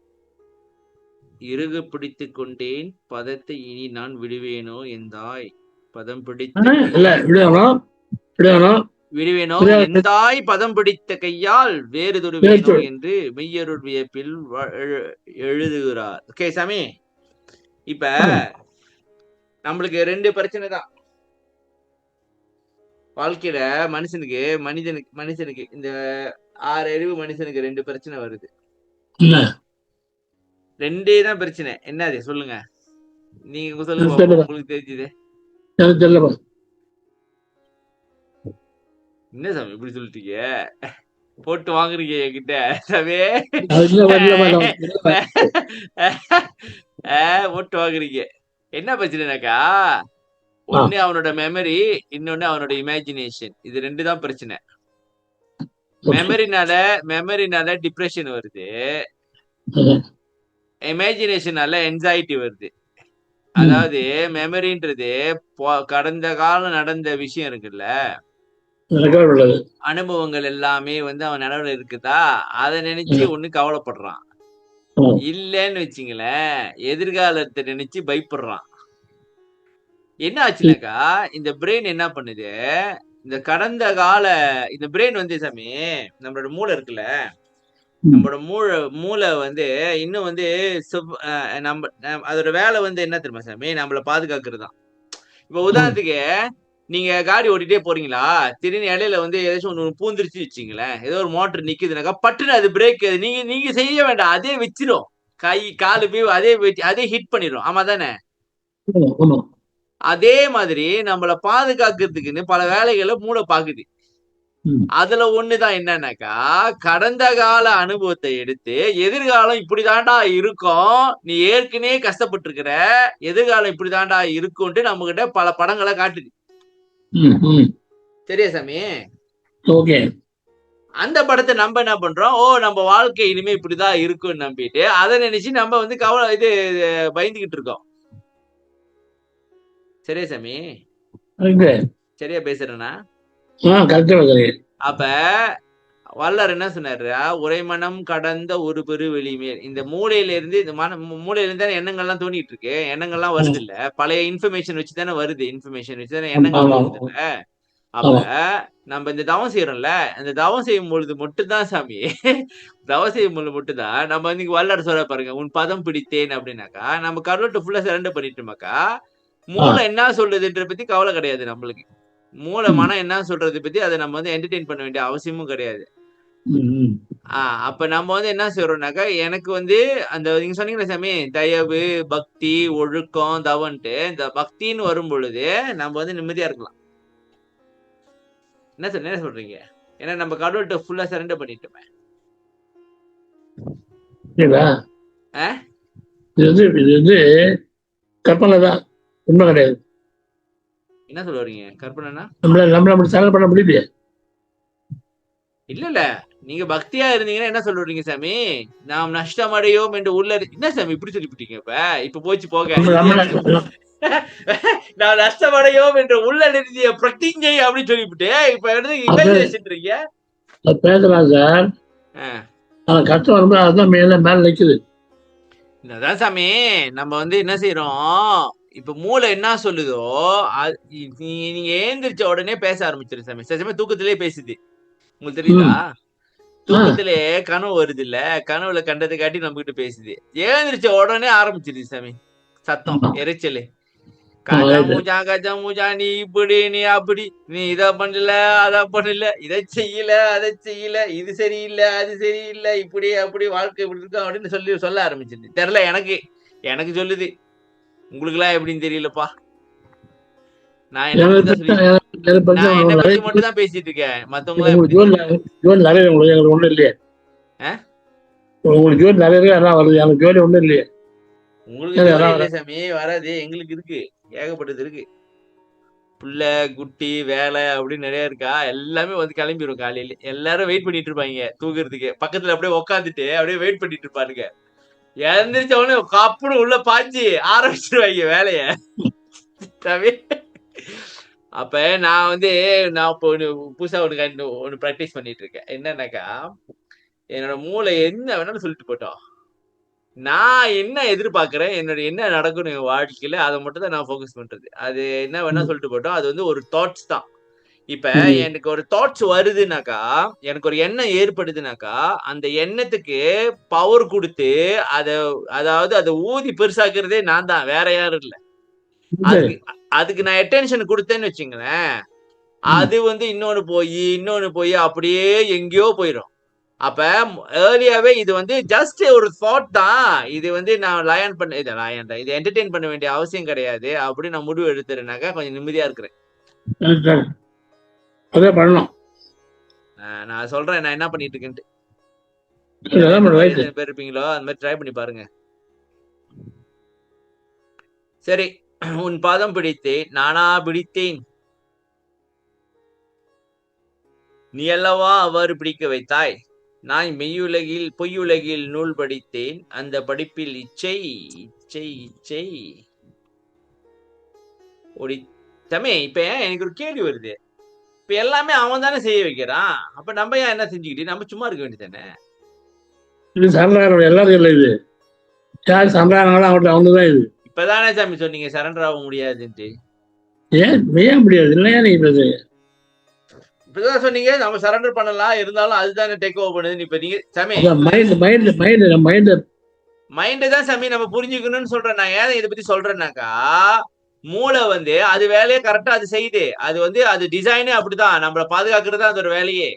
இறுக பிடித்து கொண்டேன், பதத்தை இனி நான் விடுவேனோ எந்தாய், பதம் பிடித்து விடுவேனோ எந்தாய், பதம் பிடித்த கையால் வேறு தொடுவேனோ என்று மெய்யருள் வியப்பில் எழுதுகிறார். ஓகே சாமி, இப்ப நம்மளுக்கு 2 பிரச்சனை தான் வாழ்க்கையில. மனுஷனுக்கு இந்த 6 அறிவு மனுஷனுக்கு 2 பிரச்சனை வருது. 2 தான் பிரச்சனை. என்னது சொல்லுங்க, நீங்க சொல்லுங்க, உங்களுக்கு தெரிஞ்சது. என்ன சாமி இப்படி சொல்லிட்டீங்க? போட்டு வாங்குறீங்க என்கிட்ட சாமி, போட்டு வாங்குறீங்க. என்ன பிரச்சனைனாக்கா, ஒண்ணு அவனோட மெமரி, இன்னொன்னு அவனோட இமேஜினேஷன். இது 2 தான் பிரச்சனை. மெமரினால டிப்ரெஷன் வருது, இமேஜினேஷனால என்சைட்டி வருது. அதாவது மெமரின்றது கடந்த காலம் நடந்த விஷயம் இருக்குல்ல, அனுபவங்கள் எல்லாமே வந்து அவன் நினைவுல இருக்குதா, அதை நினைச்சு ஒண்ணு கவலைப்படுறான். இல்லன்னு வச்சுங்களேன், எதிர்காலத்தை நினைச்சு பயப்படுறான். என்ன ஆச்சுனாக்கா, இந்த பிரெயின் என்ன பண்ணுது, இந்த கடந்த கால இந்த பிரெயின் வந்து சாமி, நம்மளோட மூளை இருக்குல்ல, நம்மளோட மூளை வந்து இன்னும் வந்து நம்ம அதோட வேலை வந்து என்ன தெரியுமா சாமி, நம்மளை பாதுகாக்கிறது தான். இப்ப உதாரணத்துக்கு நீங்க காடி ஓட்டிட்டே போறீங்களா, திடீர்னு இடையில வந்து ஏதாச்சும் ஒண்ணு பூந்துருச்சு வச்சுங்களேன், ஏதோ ஒரு மோட்டர் நிக்குதுனாக்கா பட்டுன்னு அது பிரேக் நீங்க செய்ய வேண்டாம், அதே வச்சிரும். கை காலு போய் அதே ஹிட் பண்ணிடும். ஆமா தானே? அதே மாதிரி நம்மள பாதுகாக்கிறதுக்குன்னு பல வேலைகளை மூளை பாக்குது. ம். அதுல ஒண்ணுதான் என்னன்னாக்கா, கடந்த கால அனுபவத்தை எடுத்து எதிர்காலம் இப்படிதான்டா இருக்கும், நீ ஏற்கனவே கஷ்டப்பட்டிருக்கிற, எதிர்காலம் இப்படிதான்டா இருக்கும்ட்டு நம்ம கிட்ட பல படங்களை காட்டுது. ம். ம். சரியா சாமி? ஓகே. அந்த படத்தை நம்ம என்ன பண்றோம், ஓ நம்ம வாழ்க்கை இனிமே இப்படிதான் இருக்கும்னு நம்பிட்டு அதை நினைச்சு நம்ம வந்து பயந்துகிட்டு இருக்கோம். சரியா சாமி? கரெக்டு. சரியா பேசுறேன்னா? கரெக்டா பேசுறீங்க. அப்ப வள்ளலார் என்ன சொன்னாரு, உரைமனம் கடந்த ஒரு பெரு வெளிமேல். இந்த மூளையில இருந்து இந்த மூளையில இருந்து தானே எண்ணங்கள்லாம் தோண்டிட்டு இருக்கு, எண்ணங்கள்லாம் வருது இல்ல, பழைய இன்ஃபர்மேஷன் வச்சு தானே வருது, இன்ஃபர்மேஷன் வச்சு தானே எண்ணங்கள் ஆமா. வருது இல்ல. அப்ப நம்ம இந்த தவம் செய்யறோம்ல, இந்த தவம் செய்யும் பொழுது மட்டும்தான் சாமி, தவம் செய்யும் பொழுது மட்டும்தான் நம்ம வந்து வள்ளலார் சொல்ல பாருங்க, உன் பதம் பிடித்தேன் அப்படின்னாக்கா நம்ம கடவுள்கிட்ட ஃபுல்லா சரண்டர் பண்ணிட்டோமாக்கா, மூளை என்ன சொல்றதுன்ற பத்தி கவலை கிடையாது நம்மளுக்கு. மூளை மனம் என்ன சொல்றது பத்தி அதை நம்ம வந்து என்டர்டெயின் பண்ண வேண்டிய அவசியமும் கிடையாது. அப்ப நம்ம வந்து என்ன செய்யறோம்னாக்கா, எனக்கு வந்து அந்த நீங்க சொன்னீங்களே சாமி, தயவு, பக்தி, ஒழுக்கம், தவன்ட்டு இந்த பக்தின்னு வரும் பொழுது நம்ம வந்து நிம்மதியா இருக்கலாம். என்ன சார் என்ன சொல்றீங்க? ஏன்னா நம்ம கடவுள்கிட்ட ஃபுல்லா சரண்டர் பண்ணிட்டோமே. இது வந்து கற்பனை தான், உண்மை கிடையாது. என்ன சொல்ல வரீங்க? கற்பனைனா நம்மள சரண்டர் பண்ண முடியுது இல்ல இல்ல. நீங்க பக்தியா இருந்தீங்கன்னா என்ன சொல்றீங்க சாமி, நாம் நஷ்டம் அடையோம் என்று உள்ள என்ன சாமி இப்படி சொல்லிவிட்டீங்க? இப்ப போச்சு போக, நான் நஷ்டமடையோம் என்று உள்ள நிறுத்திய பிரதிஜை அப்படின்னு சொல்லிவிட்டு இப்ப எடுத்து இமேஜினேஷன்றீங்க. பேசலாம் சார், கஷ்டம் வரும்போது அதுதான் மேல நிக்குது. அதான் சாமி நம்ம வந்து என்ன செய்யறோம், இப்ப மூளை என்ன சொல்லுதோ நீங்க ஏந்திரிச்ச உடனே பேச ஆரம்பிச்சிரு சாமி. சமயம் தூக்கத்திலே பேசுது, உங்களுக்கு தெரியுதா? தூக்கத்திலே கனவு வருது இல்ல, கனவுல கண்டதை காட்டி நம்ம கிட்ட பேசுது. ஏந்திரிச்ச உடனே ஆரம்பிச்சிருது சாமி சத்தம், எரிச்சல். கஜா மூஜா, நீ இப்படி நீ அப்படி, நீ இத பண்ணல அத பண்ணல, இதை செய்யல அதை செய்யல, இது சரியில்லை அது சரியில்லை, இப்படி அப்படி வாழ்க்கை இப்படி இருக்கும் அப்படின்னு சொல்ல ஆரம்பிச்சிருது. தெரியல, எனக்கு சொல்லுது, உங்களுக்கு எல்லாம் எப்படின்னு தெரியலப்பா. நான் என்ன பத்தி மட்டும் தான் பேசிட்டு இருக்கேன், மத்தவங்க ஒண்ணு இல்லையே. உங்களுக்கு ஜோடி நிறைய வருது, எனக்கு ஜோடி ஒண்ணும் இல்லையே. உங்களுக்கு இல்ல சாமி, வராது, எங்களுக்கு இருக்கு, ஏகப்பட்டது இருக்கு. புள்ள குட்டி வேலை அப்படின்னு நிறைய இருக்கா, எல்லாமே வந்து கிளம்பிடும். காலையில எல்லாரும் வெயிட் பண்ணிட்டு இருப்பாங்க தூக்குறதுக்கு, பக்கத்துல அப்படியே உக்காந்துட்டு அப்படியே வெயிட் பண்ணிட்டு இருப்பாருங்க. எழுந்திரிச்ச உடனே கப்புனு உள்ள பாய்ச்சி ஆரம்பிச்சிருவாங்க வேலைய. அப்ப நான் வந்து இப்போ புதுசா ஒண்ணு பிராக்டிஸ் பண்ணிட்டு இருக்கேன். என்னன்னாக்கா, என்னோட மூளை என்ன வேணாலும் சொல்லிட்டு போட்டோம், நான் என்ன எதிர்பார்க்கிறேன், என்னோட என்ன நடக்கும் என் வாழ்க்கையில, அதை மட்டும் தான் நான் ஃபோக்கஸ் பண்றது. அது என்ன வேணா சொல்லிட்டு போட்டோம், அது வந்து ஒரு தாட்ஸ் தான். இப்ப எனக்கு ஒரு தாட்ஸ் வருதுனாக்கா, எனக்கு ஒரு எண்ணம் ஏற்படுதுனாக்கா, அந்த எண்ணத்துக்கு பவர் கொடுத்து அதாவது அதை ஊதி பெருசாக்குறதே நான் தான், வேற யாரும் இல்ல. அதுக்கு நான் அட்டென்ஷன் கொடுத்தேன்னு வச்சுங்களேன், அது வந்து இன்னொன்னு போய் அப்படியே எங்கேயோ போயிடும். அப்ப ஏர்லியாவே இது வந்து ஜஸ்ட் ஒரு தாட் தான், இது வந்து நான் இது என்டர்டெயின் பண்ண வேண்டிய அவசியம் கிடையாது அப்படி நான் முடிவு எடுத்துறேனாக்கா கொஞ்சம் நிம்மதியா இருக்கிறேன். நான் சொல்றேன் நான் என்ன பண்ணிட்டு இருக்கேன்ட்டு. பேர் இருப்பீங்களோ அந்த மாதிரி ட்ரை பண்ணி பாருங்க. சரி, உன் பாதம் பிடித்தேன், நானா பிடித்தேன், நீ அல்லவா அவ்வாறு பிடிக்க வைத்தாய், நான் மெய்யுலகில் பொய்யுலகில் நூல் படித்தேன், அந்த படிப்பில் இச்சை இச்சை இச்சை ஓடி. தமே, இப்ப எனக்கு ஒரு கேள்வி வருது, இப்ப எல்லாமே அவன் தானே செய்ய வைக்கிறான், அப்ப நம்ம ஏன் என்ன செஞ்சுக்கிட்டு நம்ம சும்மா இருக்க வேண்டியதானே? இது சரணாக எல்லாரும் இல்லை, இது யார் சரணாக அவங்கதான். இது இப்பதானே சாமி சொன்னீங்க சரண்டர் ஆக முடியாதுன்ட்டு. ஏன் முடியாது இல்லையா? நீங்க இப்பதான் சொன்னீங்க நம்ம சரண்டர் பண்ணலாம், இருந்தாலும் அதுதானே டேக் ஓவர் பண்ணுது. இப்ப நீங்க சாமி மைண்ட் தான் சாமி நம்ம புரிஞ்சுக்கணும்னு சொல்றேன். நான் ஏன் இதை பத்தி சொல்றேன்னாக்கா, மூளை வந்து அது வேலையை கரெக்டா அது செய்யுது. அது வந்து அது டிசைனே அப்படிதான், நம்மளை பாதுகாக்கிறது தான் அதோட வேலையே.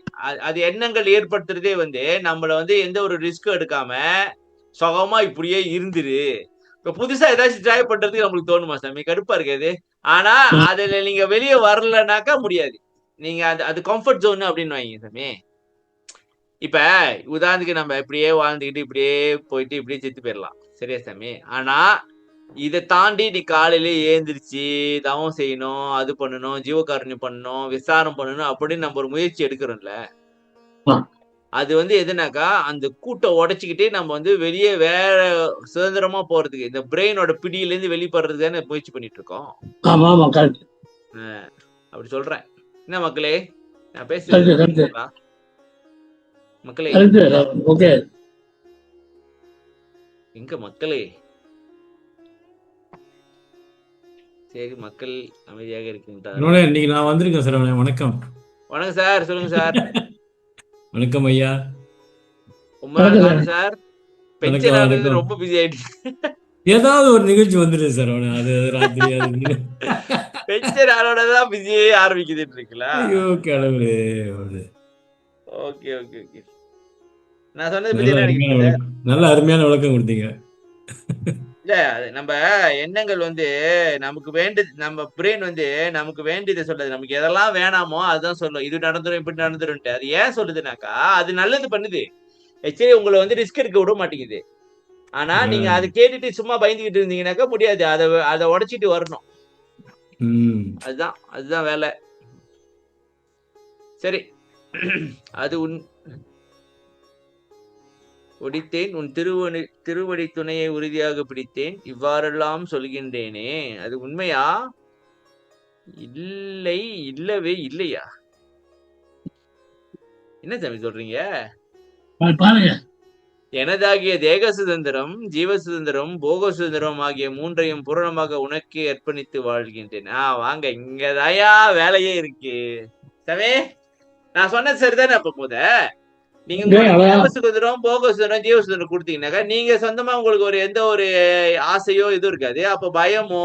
அது எண்ணங்கள் ஏற்படுத்துறதே வந்து நம்மள வந்து எந்த ஒரு ரிஸ்க் எடுக்காம சுகமா இப்படியே இருந்துரு. இப்ப புதுசா ஏதாச்சும் ட்ரை பண்றதுக்கு நம்மளுக்கு தோணுமா சாமி? கடுப்பா இருக்காது. ஆனா அதுல நீங்க வெளியே வரலனாக்கா முடியாது. நீங்க அது கம்ஃபர்ட் ஜோன் அப்படின்னு வைங்க சாமி. இப்ப உதாரணத்துக்கு நம்ம இப்படியே வாழ்ந்துக்கிட்டு இப்படியே போயிட்டு இப்படியே செத்து போயிடலாம், சரியா சாமி? ஆனா இதை தாண்டி நீ காலையில ஏந்திரிச்சு தவம் செய்யணும், அது பண்ணணும், ஜீவகாருண்யம் பண்ணணும், விசாரம் பண்ணணும் அப்படின்னு நம்ம ஒரு முயற்சி எடுக்கிறோம்ல, அது எதுனாக்கா அந்த கூட்டை உடைச்சுக்கிட்டே நம்ம வெளியே வேற சுதந்திரமா போறதுக்கு, இந்த பிரெயினோட பிடியில இருந்து வெளிப்படுறதுக்கு தானே முயற்சி பண்ணிட்டு இருக்கோம். ஆமா ஆமா கரெக்ட். அப்படி சொல்றேன். என்ன மக்களே, நான் பேசுறது மக்களே? ஓகே. எங்க மக்களே? சரி, மக்கள் அமைதியாக இருக்கின்றார். இன்னைக்கு நான் வந்திருக்கேன் சார். வணக்கம். வணக்கம் சார், சொல்லுங்க சார். வணக்கம் ஐயா. ரொம்ப நாள் காணும் சார். பென்ஷன் ஆனது ரொம்ப பிஸி ஆயிடுச்சு. ஏதாவது ஒரு நிகழ்ச்சி வந்துருது சார். அது ராத்திரி பென்ஷன் ஆனோடதான் பிஸியே ஆரம்பிக்குதுன்னு இருக்குல்ல. ஐயோ கடவுளே. Okay okay okay. நான் சொன்னது பத்தி என்ன நினைக்கிறீங்க? நல்ல அருமையான விளக்கம் கொடுத்தீங்க. இல்ல, நம்ம எண்ணங்கள் நமக்கு வேண்டியது, நம்ம பிரெயின் நமக்கு வேண்டியதை சொல்லுது. நமக்கு எதெல்லாம் வேணாமோ அதுதான் சொல்லும். இது நடந்துரும் இப்படி நடந்துரும்ட்டு. அது ஏன் சொல்லுதுனாக்கா அது நல்லது பண்ணுது. ஆக்சுவலி உங்களை ரிஸ்க் எடுக்க விட மாட்டேங்குது. ஆனா நீங்க அதை கேட்டுட்டு சும்மா பயந்துகிட்டு இருந்தீங்கன்னாக்கா முடியாது. அதை உடைச்சிட்டு வரணும். அதுதான் வேலை. சரி, அது ஒடித்தேன் உன் திருவடி துணையை உறுதியாக பிடித்தேன், இவ்வாறெல்லாம் சொல்கின்றேனே, அது உண்மையா? இல்லை, இல்லவே இல்லையா? என்ன சாமி சொல்றீங்க? எனதாகிய தேக சுதந்திரம், ஜீவ சுதந்திரம், போக சுதந்திரம் ஆகிய மூன்றையும் பூரணமாக உனக்கே அர்ப்பணித்து வாழ்கின்றேன். வாங்க, இங்கதாயா வேலையே இருக்கு சாமி. நான் சொன்னது சரிதானே? அப்ப நீங்க தேவ சுதந்திரம், போக சுதந்திரம், ஜீவ சுதந்திரம் கொடுத்தீங்கன்னாக்கா நீங்க சொந்தமா உங்களுக்கு எந்த ஒரு ஆசையோ இது இருக்காது. அப்ப பயமோ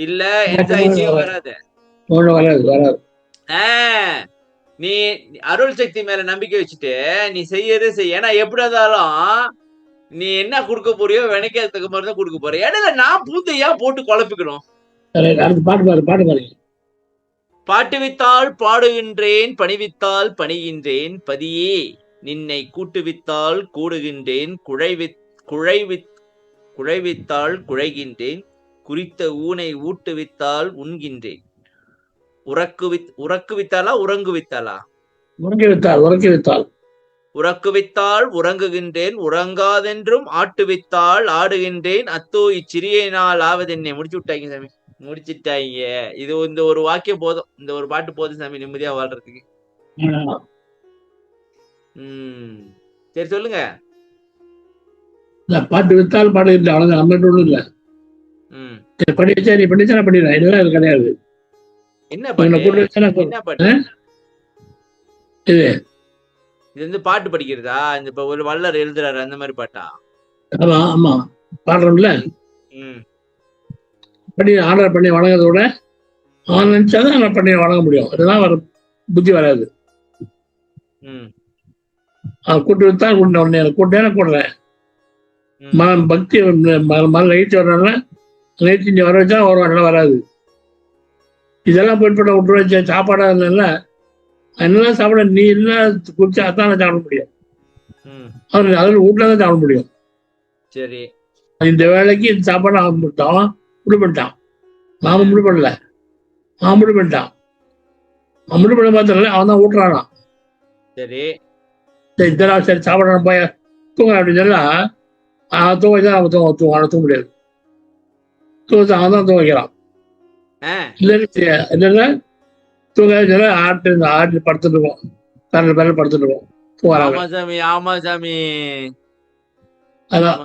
இல்ல என்சைட்டியோ வராது. நீ அருள் சக்தி மேல நம்பிக்கை வச்சுட்டு நீ செய்யறது செய்ய. ஏன்னா எப்படி இருந்தாலும் நீ என்ன கொடுக்க போறியோ வினைக்கிறதுக்கு மாதிரி தான் கொடுக்க போற. இடையில நான் பூத்தையா போட்டு குழப்பிக்கணும். பாட்டுவித்தால் பாடுகின்றேன், பணிவித்தால் பணிகின்றேன், பதியே நின்னை கூட்டுவித்தால் கூடுகின்றேன், குழைவித்தால் குழைகின்றேன், குறித்த ஊனை ஊட்டுவித்தால் உண்கின்றேன். உறக்குவித்தாலா உறங்குவித்தாலா? உறக்குவித்தால் உறங்குகின்றேன், உறங்காதென்றும் ஆட்டுவித்தால் ஆடுகின்றேன், அத்தோ இச்சிறியனால் ஆவதென்னை. முடிச்சு விட்டாங்க சாமி, முடிச்சுட்டாங்க. இது இந்த ஒரு வாக்கியம் போதும், இந்த ஒரு பாட்டு போதும் சாமி நிம்மதியா வாழ்றதுக்கு. சரி சொல்லுங்க. பாட்டு வித்தால் பாடுகின்ற அவ்வளவுதான், நம்ம ஒண்ணும் இல்ல. படி வச்சா நீ படிச்சா பண்ணிடுறேன், இதெல்லாம் கிடையாது. என்ன பாட்டு? இது பாட்டு படிக்கிறதா? இந்த இப்ப ஒரு வள்ளர் எழுதுறாரு அந்த மாதிரி பாட்டா? ஆமா ஆமா, பாடுறோம்ல. படி ஆர்டர் பண்ணி வழங்குறத விட அவன் நினைச்சாதான் நான் பண்ணி வழங்க முடியும். அதெல்லாம் வர புத்தி வராது. கூட்டு வித்தால் கூட்டேன கூடுறேன். பக்தி நைட்டு வர்றதுனால நைட்டு இங்க வர வச்சா வருவாங்க, வராது. இதெல்லாம் போயிட்டு விட்டு வச்ச சாப்பாடா இருந்தால என்னெல்லாம் சாப்பிட நீ எல்லாம் குடிச்சா அதான் சாப்பிட முடியும். அதில் வீட்டுல தான் சாப்பிட முடியும். சரி, இந்த வேலைக்கு இந்த சாப்பாடு அவன் முடிவு பண்ணிட்டான். நாம முடிவு பண்ணல, அவன் முடிவு பண்ணிட்டான். அவன் முடிவு பண்ண பார்த்தல அவன் தான் ஊட்டுறானா. சரி இதெல்லாம் சரி சாப்பாடு போய் தூங்க அப்படின்னு சொல்லா தூங்க வச்சா அவன் தூங்க முடியாது. தூங்க அவன் தான் தூங்க வைக்கிறான். இல்லைன்னா தூங்க ஆட்டு படுத்துட்டு இருக்கோம், கரண்ட் பேரில் படுத்துட்டு இருக்கோம். ஆமா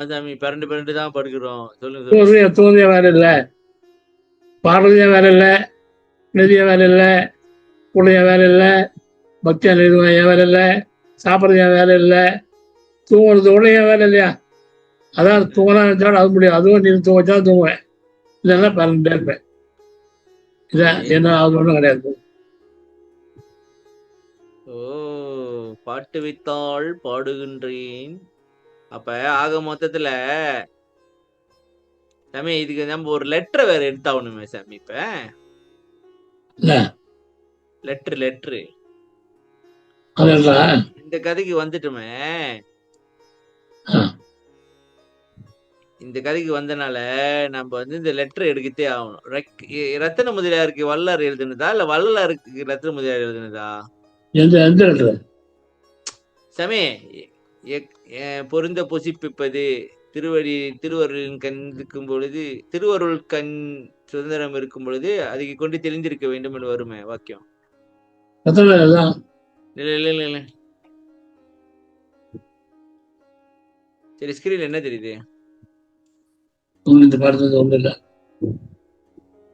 சாமி, பரண்டு தான் படுக்கிறோம். தூங்கிய வேலை இல்லை, பாடுறதைய வேலை இல்லை, நிதிய வேலை இல்லை, புள்ளைய வேலை இல்லை, பக்தியா என் வேலை இல்லை, சாப்பிட்றது என் வேலை இல்லை, தூங்குறது கூட என் வேலை இல்லையா? அதான் தூங்கலாம் நினைச்சாலும் அது முடியாது. அதுவும் நீ தூங்க வச்சாலும் தூங்குவேன், இல்லைன்னா பரண்டே இருப்பேன். இதான் என்ன, அது ஒன்றும் கிடையாது. பாட்டு வைத்தால் பாடுகின்றேன். அப்ப ஆக மொத்தத்துல சாமி இதுக்கு நம்ம ஒரு லெட்டர் வேற எடுத்தாகணுமே சாமி. இப்ப இல்ல லெட்ரு அதா இந்த கதைக்கு வந்துட்டுமே, இந்த கதைக்கு வந்தனால நம்ம வந்து இந்த லெட்டர் எடுக்கத்தே ஆகணும். ரத்தின முதலியாருக்கு வள்ளலார் எழுதுனதா இல்ல வள்ளலாருக்கு ரத்தின முதலியார் எழுதுனதா? எந்த எந்த இடத்துல சாமி பொருந்த பொசிப்பிப்பது திருவருளின் கண் இருக்கும் பொழுது, திருவருள் கண் சுதந்திரம் இருக்கும் பொழுது அதுக்கு கொண்டு தெளிந்திருக்க வேண்டும் என்று வருமே வாக்கியம். தான் இல்ல இல்ல இல்ல இல்ல சரி, ஸ்கிரீன்ல என்ன தெரியுது? இந்த பாடத்துல ஒண்ணு இல்ல.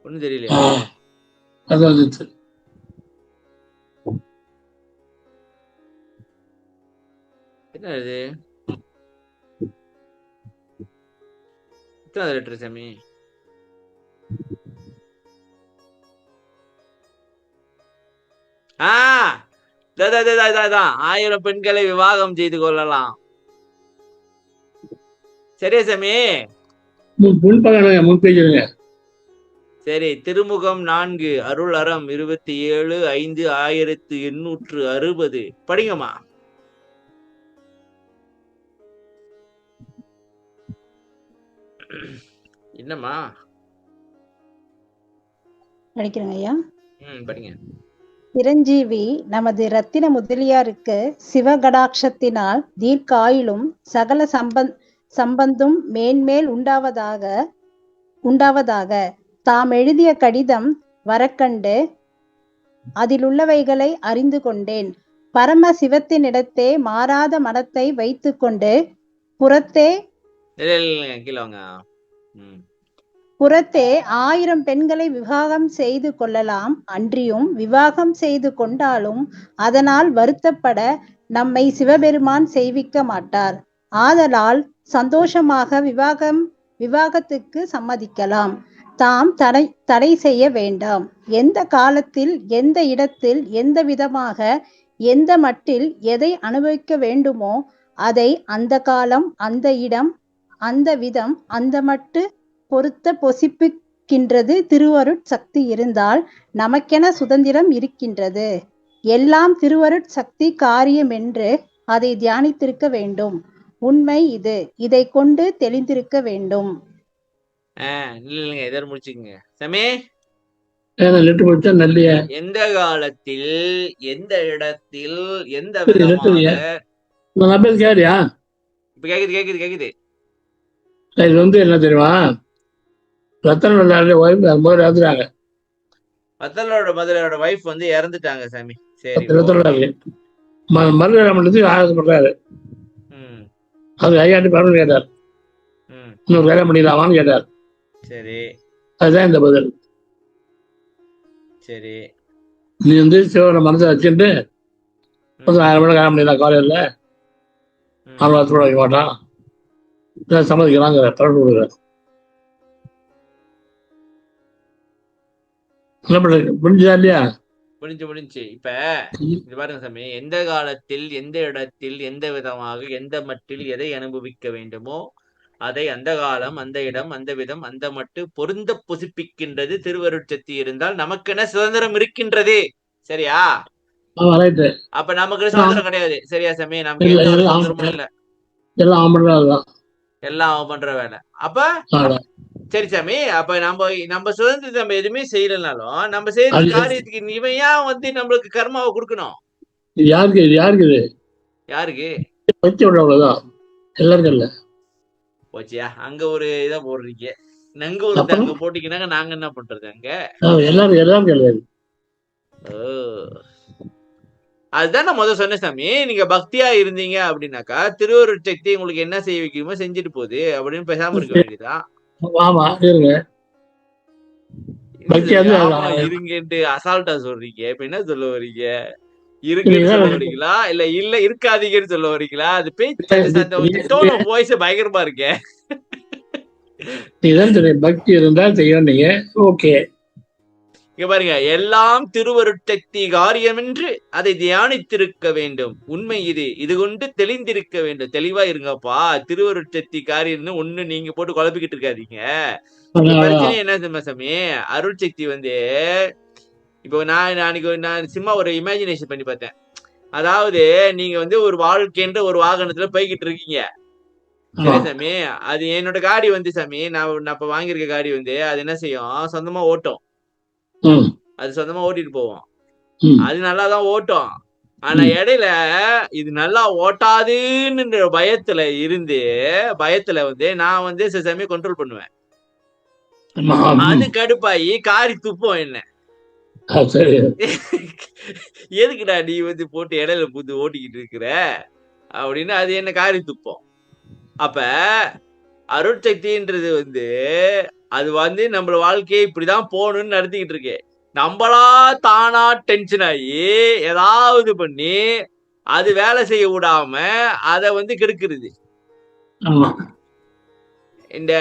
ஒண்ணும் தெரியலையா? அதான் என்ன இது? எத்தனாவது லெட்டர் சாமி? இதான் 1000 பெண்களை விவாகம் செய்து கொள்ளலாம். சரியா சாமி? முன்பேஜுங்க. சரி, திருமுகம் 4 அருள் அறம் 27/5/1860 படிங்கம்மா. என்னம்மா படிக்கிறேங்க ஐயா. படிங்க. சிரஞ்சீவி நமது ரத்தின முதலியாருக்கு சிவகடாட்சத்தினால் தீர்க்காயிலும் சகல சம்பந்தும் மேன்மேல் உண்டாவதாக. தாம் எழுதிய கடிதம் வரக்கண்டு அதிலுள்ளவைகளை அறிந்து கொண்டேன். பரம சிவத்தினிடத்தே மாறாத மனத்தை வைத்து கொண்டு புறத்தே 1000 பெண்களை விவாகம் செய்து கொள்ளலாம். அன்றியும் விவாகம் செய்து கொண்டாலும் அதனால் வருத்தப்பட நம்மை சிவபெருமான் செய்விக்க மாட்டார். ஆதலால் சந்தோஷமாக விவாகத்துக்கு சம்மதிக்கலாம். தாம் தடை செய்ய வேண்டாம். எந்த காலத்தில், எந்த இடத்தில், எந்த விதமாக, எந்த மட்டில் எதை அனுபவிக்க வேண்டுமோ அதை அந்த காலம், அந்த இடம், அந்த விதம், அந்த மட்டு பொருத்த பொசிப்புக்கின்றது திருவருட் சக்தி இருந்தால் நமக்கென சுதந்திரம் இருக்கின்றது. எல்லாம் திருவருட் சக்தி காரியம் என்று அதை தியானித்திருக்க வேண்டும். உண்மை இது. இதை கொண்டு தெளிந்திருக்க வேண்டும். எந்த காலத்தில், எந்த இடத்தில், எந்த விதமாக. கேக்குது. இது வந்து என்ன தெரியுமா, ரத்தனோட வைஃப் வந்து இறந்துட்டாங்க சாமி. சரி, மருதராமனுக்கு ஆராதனை பண்றாரு. அது ஐயாண்டு பரவல் கேட்டார், இன்னொரு வேலை பண்ணிடலாமான்னு கேட்டார். சரி, அதுதான் இந்த பதில். சரி, நீ வந்து சிவனை மனசை வச்சுட்டு 1000 மணி கல்யாணம் பண்ணிடலாம், காலையில் அவன் வைக்க மாட்டான், சம்மதிக்கலாங்கிற தொடர்பு கொடுக்குறாரு. என்ன பண்றது, புரிஞ்சுதா இல்லையா? புரிஞ்சு. இப்ப இது பாருங்க சாமி, எந்த காலத்தில், எந்த இடத்தில், எந்த விதமாக, எந்த மட்டில் எதை அனுபவிக்க வேண்டுமோ அதை அந்த காலம், அந்த இடம், அந்த விதம், அந்த மட்டு பொருந்த புசிப்பிக்கின்றது திருவருட்சக்தி இருந்தால் நமக்கென சுதந்திரம் இருக்கின்றது. சரியா? அப்ப நமக்கு சுதந்திரம் கிடையாது. சரியா சாமி? நமக்கு எந்த ஒரு சுதந்திரமும் இல்ல. எல்லாம் அவன் பண்ற வேலை. அப்ப சரி சாமி, அப்ப நம்ம சுதந்திரம் நம்ம எதுவுமே செய்யலனாலும் நம்ம செய்யற காரியத்துக்கு இவன் ஏன் வந்து நம்மளுக்கு கர்மாவை கொடுக்கணும்? யாருக்கு? போச்சியா, அங்க ஒரு இதை போடுறீங்க, நங்க ஒரு அங்க போட்டீங்கன்னா நாங்க என்ன பண்றது அங்க? அதுதான் நான் முதல் சொன்னேன் சாமி. நீங்க பக்தியா இருந்தீங்க அப்படின்னாக்கா திருவருட் சக்தி உங்களுக்கு என்ன செய்ய வைக்கணுமோ செஞ்சுட்டு போகுது அப்படின்னு பேசாம இருக்க வேண்டியதுதான். இருங்கன்ட்டு அசால்ட்டா சொல்றீங்க. இப்ப என்ன சொல்ல வரீங்க? இருக்குன்னு சொல்ல வரீங்களா இல்ல இருக்காதீங்கன்னு சொல்ல வரீங்களா? அது பேச்சு டோன் ஆஃப் வாய்ஸ் பயங்கரமா இருக்கே. பக்தி இருந்தா செய்ய நீங்க ஓகே. இங்க பாருங்க, எல்லாம் திருவருட்சக்தி காரியம் என்று அதை தியானித்திருக்க வேண்டும். உண்மை இது கொண்டு தெளிந்திருக்க வேண்டும். தெளிவா இருங்கப்பா. திருவருட்சக்தி காரியம்னு ஒண்ணு நீங்க போட்டு குழப்பிக்கிட்டு இருக்காதீங்க. இங்க பிரச்சனை என்ன தெரியுமா சாமி? அருள் சக்தி வந்து இப்போ நான் சும்மா ஒரு இமேஜினேஷன் பண்ணி பார்த்தேன். அதாவது நீங்க வந்து ஒரு வாழ்க்கைன்ற ஒரு வாகனத்துல போய்கிட்டு இருக்கீங்க. சரி சாமி, அது என்னோட காடி வந்து சாமி, நான் இப்ப வாங்கியிருக்க காடி வந்து அது என்ன செய்யும், சொந்தமா ஓட்டும். அது சொந்தமா ஓட்டிட்டு போவோம். அது நல்லாதான் ஓட்டும். ஆனா இடையில இது நல்லா ஓட்டாதுன்னு பயத்துல வந்து நான் வந்து சில சமயம் கண்ட்ரோல் பண்ணுவேன். அது கடுப்பாயி காரி துப்போம் என்ன. எதுக்குடா நீ வந்து போட்டு இடையில புது ஓட்டிக்கிட்டு இருக்கிற அப்படின்னு அது என்ன காரி துப்போம். அப்ப அருட்சக்தின்றது வந்து அது வந்து நம்மள வாழ்க்கையை இப்படிதான் போகணும்னு நடத்திக்கிட்டு இருக்கு. நம்மளா தானா டென்ஷன் ஆகி ஏதாவது பண்ணி அது வேலை செய்ய விடாம அத வந்து கெடுக்கிறது. இந்த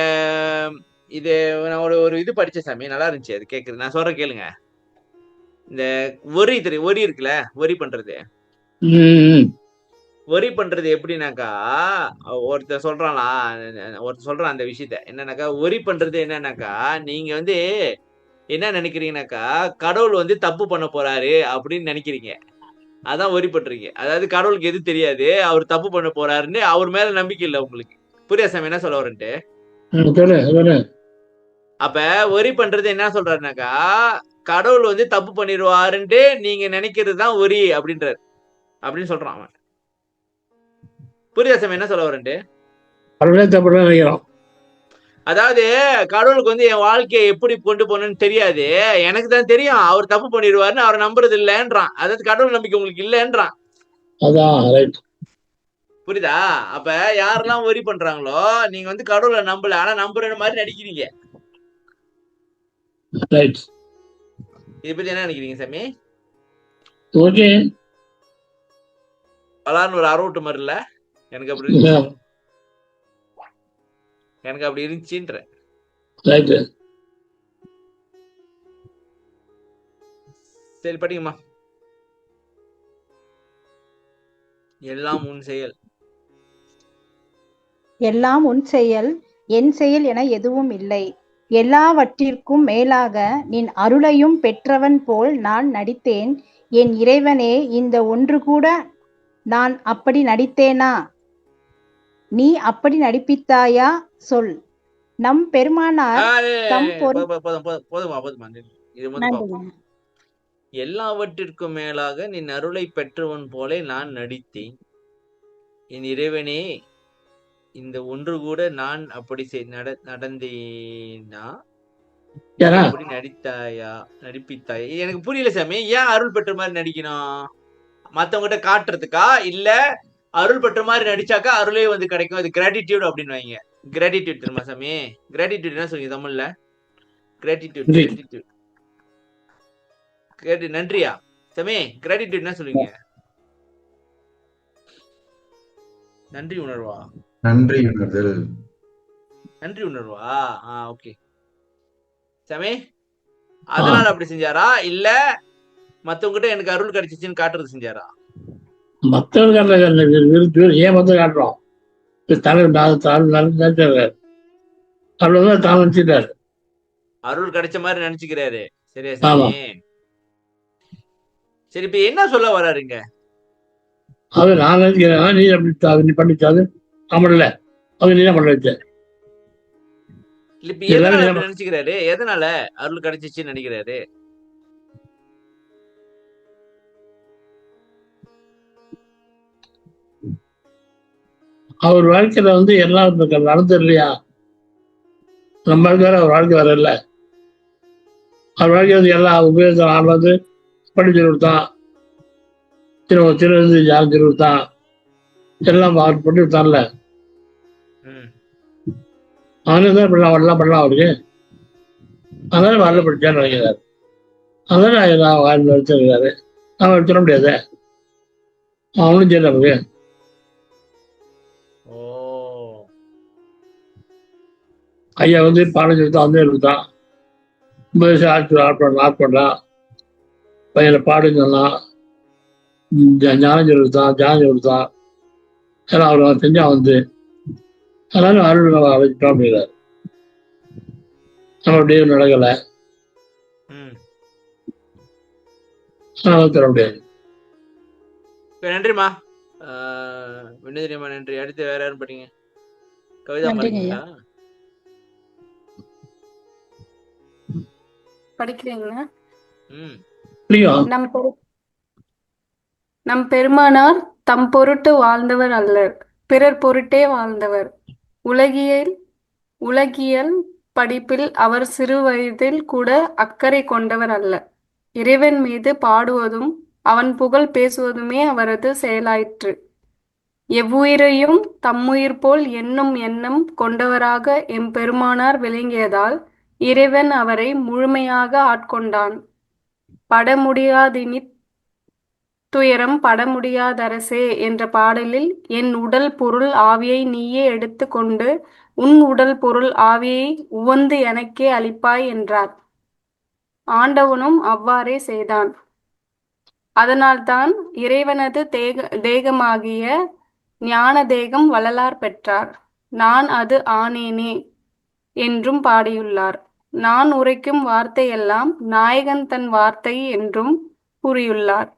இது நான் ஒரு இது படிச்ச சாமி, நல்லா இருந்துச்சு. அது கேக்குறது நான் சொல்றேன் கேளுங்க. இந்த ஒரி இருக்குல்ல, ஒரி பண்றது எப்படின்னாக்கா, ஒருத்தர் சொல்றான் அந்த விஷயத்த என்னன்னாக்கா, ஒரி பண்றது என்னன்னாக்கா, நீங்க வந்து என்ன நினைக்கிறீங்கன்னாக்கா, கடவுள் வந்து தப்பு பண்ண போறாரு அப்படின்னு நினைக்கிறீங்க. அதான் ஒரி பண்றீங்க. அதாவது கடவுளுக்கு எது தெரியாது, அவர் தப்பு பண்ண போறாருன்னு அவர் மேல நம்பிக்கை இல்லை உங்களுக்கு. புரியா சாமி என்ன சொல்ல வரேன்ட்டு? அப்ப ஒரி பண்றது என்ன சொல்றாருனாக்கா, கடவுள் வந்து தப்பு பண்ணிடுவாருன்ட்டு நீங்க நினைக்கிறது தான் ஒரி அப்படின்றாரு, அப்படின்னு சொல்றான் அவன். புரியா சாமி என்ன சொல்ல வரேன்ட்டு? அதாவது கடவுளுக்கு வந்து என் வாழ்க்கையை எப்படி கொண்டு போகணும்னு தெரியாது, எனக்கு தான் தெரியும் அவர் தப்பு பண்ணிடுவாருன்னு அவரை நம்புறது இல்லைன்றான். அதாவது கடவுள் நம்பிக்கை உங்களுக்கு இல்லைன்றான். புரியுதா? அப்ப யாரெல்லாம் ஒரி பண்றாங்களோ நீங்க வந்து கடவுளை நம்பல, ஆனா நம்புற மாதிரி நடிக்கிறீங்க. இதை பத்தி என்ன நினைக்கிறீங்க சாமி? பலான்னு ஒரு அரோட்டு மாதிரி இல்ல, எனக்கு அப்படி இருந்துச்சுன்ற. சரி படிங்கம்மா. எல்லாம் உன் செயல். எல்லாம் உன் செயல், என் செயல் என எதுவும் இல்லை. எல்லாவற்றிற்கும் மேலாக நின் அருளையும் பெற்றவன் போல் நான் நடித்தேன். என் இறைவனே, இந்த ஒன்று கூட நான் அப்படி நடித்தேனா? நீ அப்படி நடிப்பித்தாயா? சொல். நம் பெருமானார் தம் போதுமா இது வந்து பார்ப்போம். எல்லாவற்றிற்கும் மேலாக நின் அருளை பெற்றவன் போல நான் நடித்தேன். என் இறைவனே, இந்த ஒன்று கூட நான் அப்படி நடந்தேனா? அப்படி நடிப்பித்தாயா? எனக்கு புரியல சாமி. ஏன் அருள் பெற்ற மாதிரி நடிக்கணும்? மத்தவங்கிட்ட காட்டுறதுக்கா, இல்ல அருள் பெற்ற மாதிரி நடிச்சாக்கா அருளே வந்து கிடைக்கும், இது கிராட்டிடியூட் அப்படின்னு வைங்க. கிராட்டிடியூட் தெரியுமா சாமி? கிராட்டிடியூட் என்ன சொல்லுங்க தமிழ்ல? கிராட்டிடியூட் நன்றியா சாமி? கிராட்டிடியூட் என்ன சொல்லுவீங்க? நன்றி உணர்வா? நன்றி உணர்தல். நன்றி உணர்வா? ஓகே சாமி. அதனால அப்படி செஞ்சாரா, இல்ல மத்தவங்கிட்ட எனக்கு அருள் கிடைச்சிச்சுன்னு காட்டுறது செஞ்சாரா? மற்றவர்கள் ஏன் வந்து காட்டுறோம்? அருள் கிடைச்ச மாதிரி நினைச்சுக்கிறாரு. சரியா சாமி? சரி, இப்ப என்ன சொல்ல வர்றாருங்க? அது நான் நினைக்கிறேன், நீ பண்ணிச்சாது ஆமல்ல, அது நீ தான் பண்ண வச்ச. இப்ப எதனால நினைச்சுக்கிறாரு? எதனால அருள் கிடைச்சிச்சுன்னு நினைக்கிறாரு? அவர் வாழ்க்கையில வந்து எல்லாம் நடந்தது இல்லையா? நம்ம வேற அவர் வாழ்க்கை வர இல்லை. அவர் வாழ்க்கை வந்து எல்லா உபயோகம் ஆள் வந்து படிச்சு கொடுத்தான், திரு ஜாதி கொடுத்தான், எல்லாம் அவர் பண்ணி கொடுத்தான்ல. அவனுதான் பண்ணலாம் அவருக்கு. அதனால வரல படிச்சான்னு நினைக்கிறாரு. அதனால நான் வாழ்ந்து வச்சிருக்காரு. அவன் சொல்ல முடியாது, அவனும் சரி நமக்கு. ஐயா வந்து பாடம் சொல்லித்தான், வந்து கொடுத்தான். ஆட் பண்ணான், பையனை பாடுன்னு சொன்னான், ஞானம் சொல்லித்தான், ஜானம் சொல்லித்தான், ஏன்னா அவர் செஞ்சா வந்து அதனால அருள் அழைச்சிட்டோம் அப்படிங்கிறார். நம்ம அப்படியே நடக்கலை, அதனால தர முடியாது. நன்றிம்மா. வினோதினியம்மா நன்றி. அடுத்து வேற யாரும் படிங்க. கவிதா படிக்கீங்களா? படிக்கிறீங்களா? புரியும். நம் பெருமானார் தம் பொருட்டு வாழ்ந்தவர் அல்லர், பிறர் பொருட்டே வாழ்ந்தவர். உலகியல் படிப்பில் அவர் சிறு வயதில் கூட அக்கறை கொண்டவர் அல்ல. இறைவன் மீது பாடுவதும் அவன் புகழ் பேசுவதுமே அவரது செயலாயிற்று. எவ்வுயிரையும் தம்முயிர் போல் எண்ணும் எண்ணம் கொண்டவராக எம்பெருமானார் விளங்கியதால் இறைவன் அவரை முழுமையாக ஆட்கொண்டான். படமுடியாதினித் துயரம் படமுடியாதரசே என்ற பாடலில் என் உடல் பொருள் ஆவியை நீயே எடுத்து கொண்டு உன் உடல் பொருள் ஆவியை உவந்து எனக்கே அளிப்பாய் என்றார். ஆண்டவனும் அவ்வாறே செய்தான். அதனால்தான் இறைவனது தேகமாகிய ஞான தேகம் வள்ளலார் பெற்றார். நான் அது ஆனேனே என்றும் பாடியுள்ளார். நான் உரைக்கும் வார்த்தையெல்லாம் நாயகன் தன் வார்த்தை என்றும் கூறியுள்ளார்.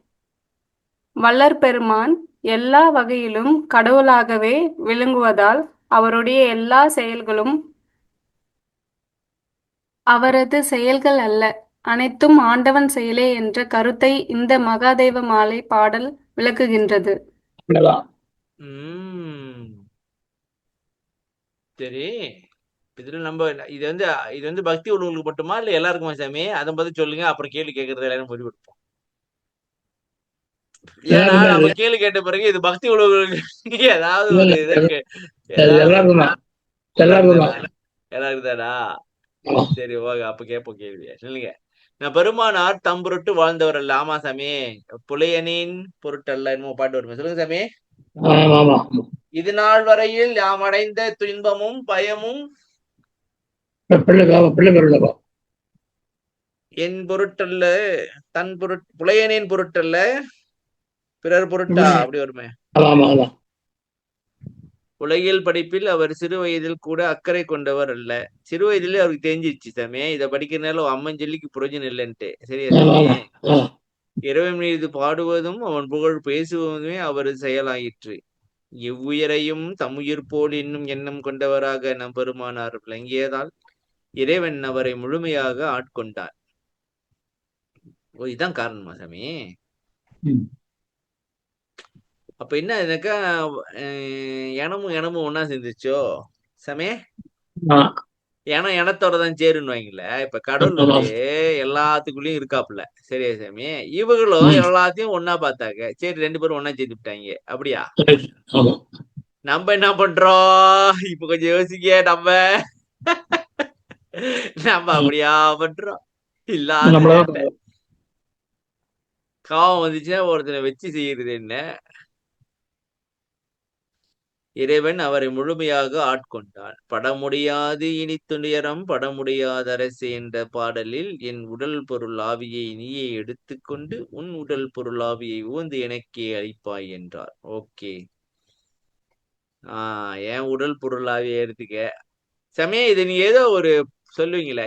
வள்ளற் பெருமான் எல்லா வகையிலும் கடவுளாகவே விளங்குவதால் அவருடைய எல்லா செயல்களும் அவரது செயல்கள் அல்ல, அனைத்தும் ஆண்டவன் செயலே என்ற கருத்தை இந்த மகாதேவ மாலை பாடல் விளக்குகின்றது. சரி, இதுல நம்ம இது வந்து பக்தி உள்ளவங்களுக்கு மட்டுமா இல்ல எல்லாருக்குமா சாமி? அதை பத்தி சொல்லுங்க, அப்புறம் கேள்வி கேட்கறது எல்லாரும் முடிவு எடுப்போம். ஏன்னா நம்ம கேள்வி கேட்ட பிறகு இது பக்தி உள்ளவங்களுக்கு ஏதாவது ஒரு எல்லாருக்கும் தானா? சரி, ஓகே, அப்ப கேட்போம் கேள்வியா. சொல்லுங்க. நான் பெருமானார் தம் பொருட்டு வாழ்ந்தவர் அல்ல. ஆமா சாமி. புலையனின் பொருட்டல்ல என்னமோ பாட்டு வருமே, சொல்லுங்க சாமி. இது நாள் வரையில் யாம் அடைந்த துன்பமும் பயமும் என் பொருட்டல்ல, தன் புலையனின் பொருட்டல்ல பிறர் பொருட்டா, அப்படி வருமே. உலகியல் படிப்பில் அவர் சிறு வயதில் கூட அக்கறை கொண்டவர் அல்ல. சிறு வயதிலே அவருக்கு தெரிஞ்சிருச்சு சாமி, இதை படிக்கிறதுனால அம்மன் சொல்லிக்கு புரோஜனம் இல்லைன்ட்டு. சரியா சாமி? இறைவன் மீது பாடுவதும் அவன் புகழ் பேசுவதுமே அவரது செயலாயிற்று. எவ்வுயிரையும் தம்முயிர் போல் என்னும் எண்ணம் கொண்டவராக நம் பெருமானார் விளங்கியதால் இறைவன் அவரை முழுமையாக ஆட்கொண்டார். ஓ, இதுதான் காரணமா சாமி? அப்ப என்ன எனக்கா எனமும் ஒன்னா செஞ்சிச்சோ சாமி? எனத்தோடதான் சேருன்னு வாங்கல. இப்ப கடவுள் வந்து எல்லாத்துக்குள்ளயும் இருக்காப்புல. சரியா சாமி? இவங்களும் எல்லாத்தையும் ஒன்னா பார்த்தாங்க. சரி, 2 பேரும் ஒன்னா சேர்த்து விட்டாங்க. அப்படியா? நம்ம என்ன பண்றோம் இப்ப? கொஞ்சம் யோசிக்க. நம்ம அப்படியா பண்றோம்? இல்லாத காவம் வந்துச்சுன்னா ஒருத்தனை வச்சு செய்யறது என்ன? இறைவன் அவரை முழுமையாக ஆட்கொண்டான். படமுடியாது இனி துணியரம் படமுடியாத அரசு என்ற பாடலில் என் உடல் பொருள் ஆவியை நீயே எடுத்துக்கொண்டு உன் உடல் பொருள் ஆவியை ஊந்து எனக்கே அளிப்பாய் என்றார். ஓகே, என் உடல் பொருள் ஆவியை எடுத்துக்க. சமய இது நீ ஏதோ ஒரு சொல்லுவீங்களா?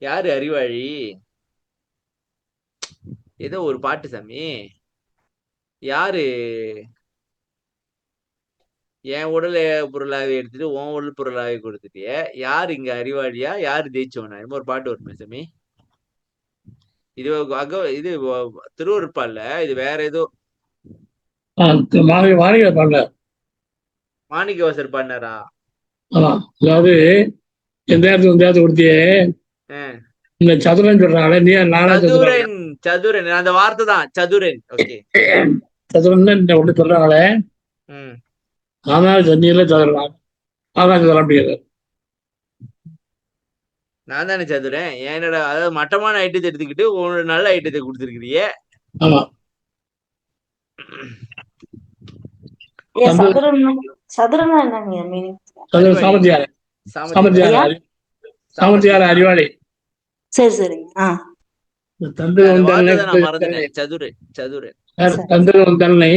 யாரு அறிவாளி? ஏதோ ஒரு பாட்டு சாமி. யாரு என் உடல் பொருளாவே எடுத்துட்டு உன் உடல் பொருளாவே கொடுத்துட்டிய? யாரு இங்க அறிவாளியா, யாரு ஜெயிச்சவனா? ஒரு பாட்டு வருமே சாமி. இது திருவருட்பால்ல, இது வேற ஏதோ மாணிக்கவாசர் பாடினாரா? அதாவது எந்த இடத்துக்கு கொடுத்தியே இந்த சதுரன் சொல்றாங்களே, நீ சதுரன் அந்த வார்த்தை தான் சதுரன். ஓகே, சதுரன் ஒண்ணு சொல்றாங்களே, ஆனால் தண்ணியில சதுரன் சொல்ல முடியாது. நான் தானே சதுரன். என்னோட அதாவது மட்டமான ஐட்டத்தை எடுத்துக்கிட்டு ஒரு நல்ல ஐட்டத்தை கொடுத்துருக்கிறிய. சாமர்த்தியால அறிவாளி. சரி சரிங்க. இந்த தந்தது அந்த உன் தன்னை, வார்த்தை நான் கொண்டது என் தன்னை. மறந்துட்டேன். சதுரு சதுரு சார், சரி. தந்தது உன் தன்னை,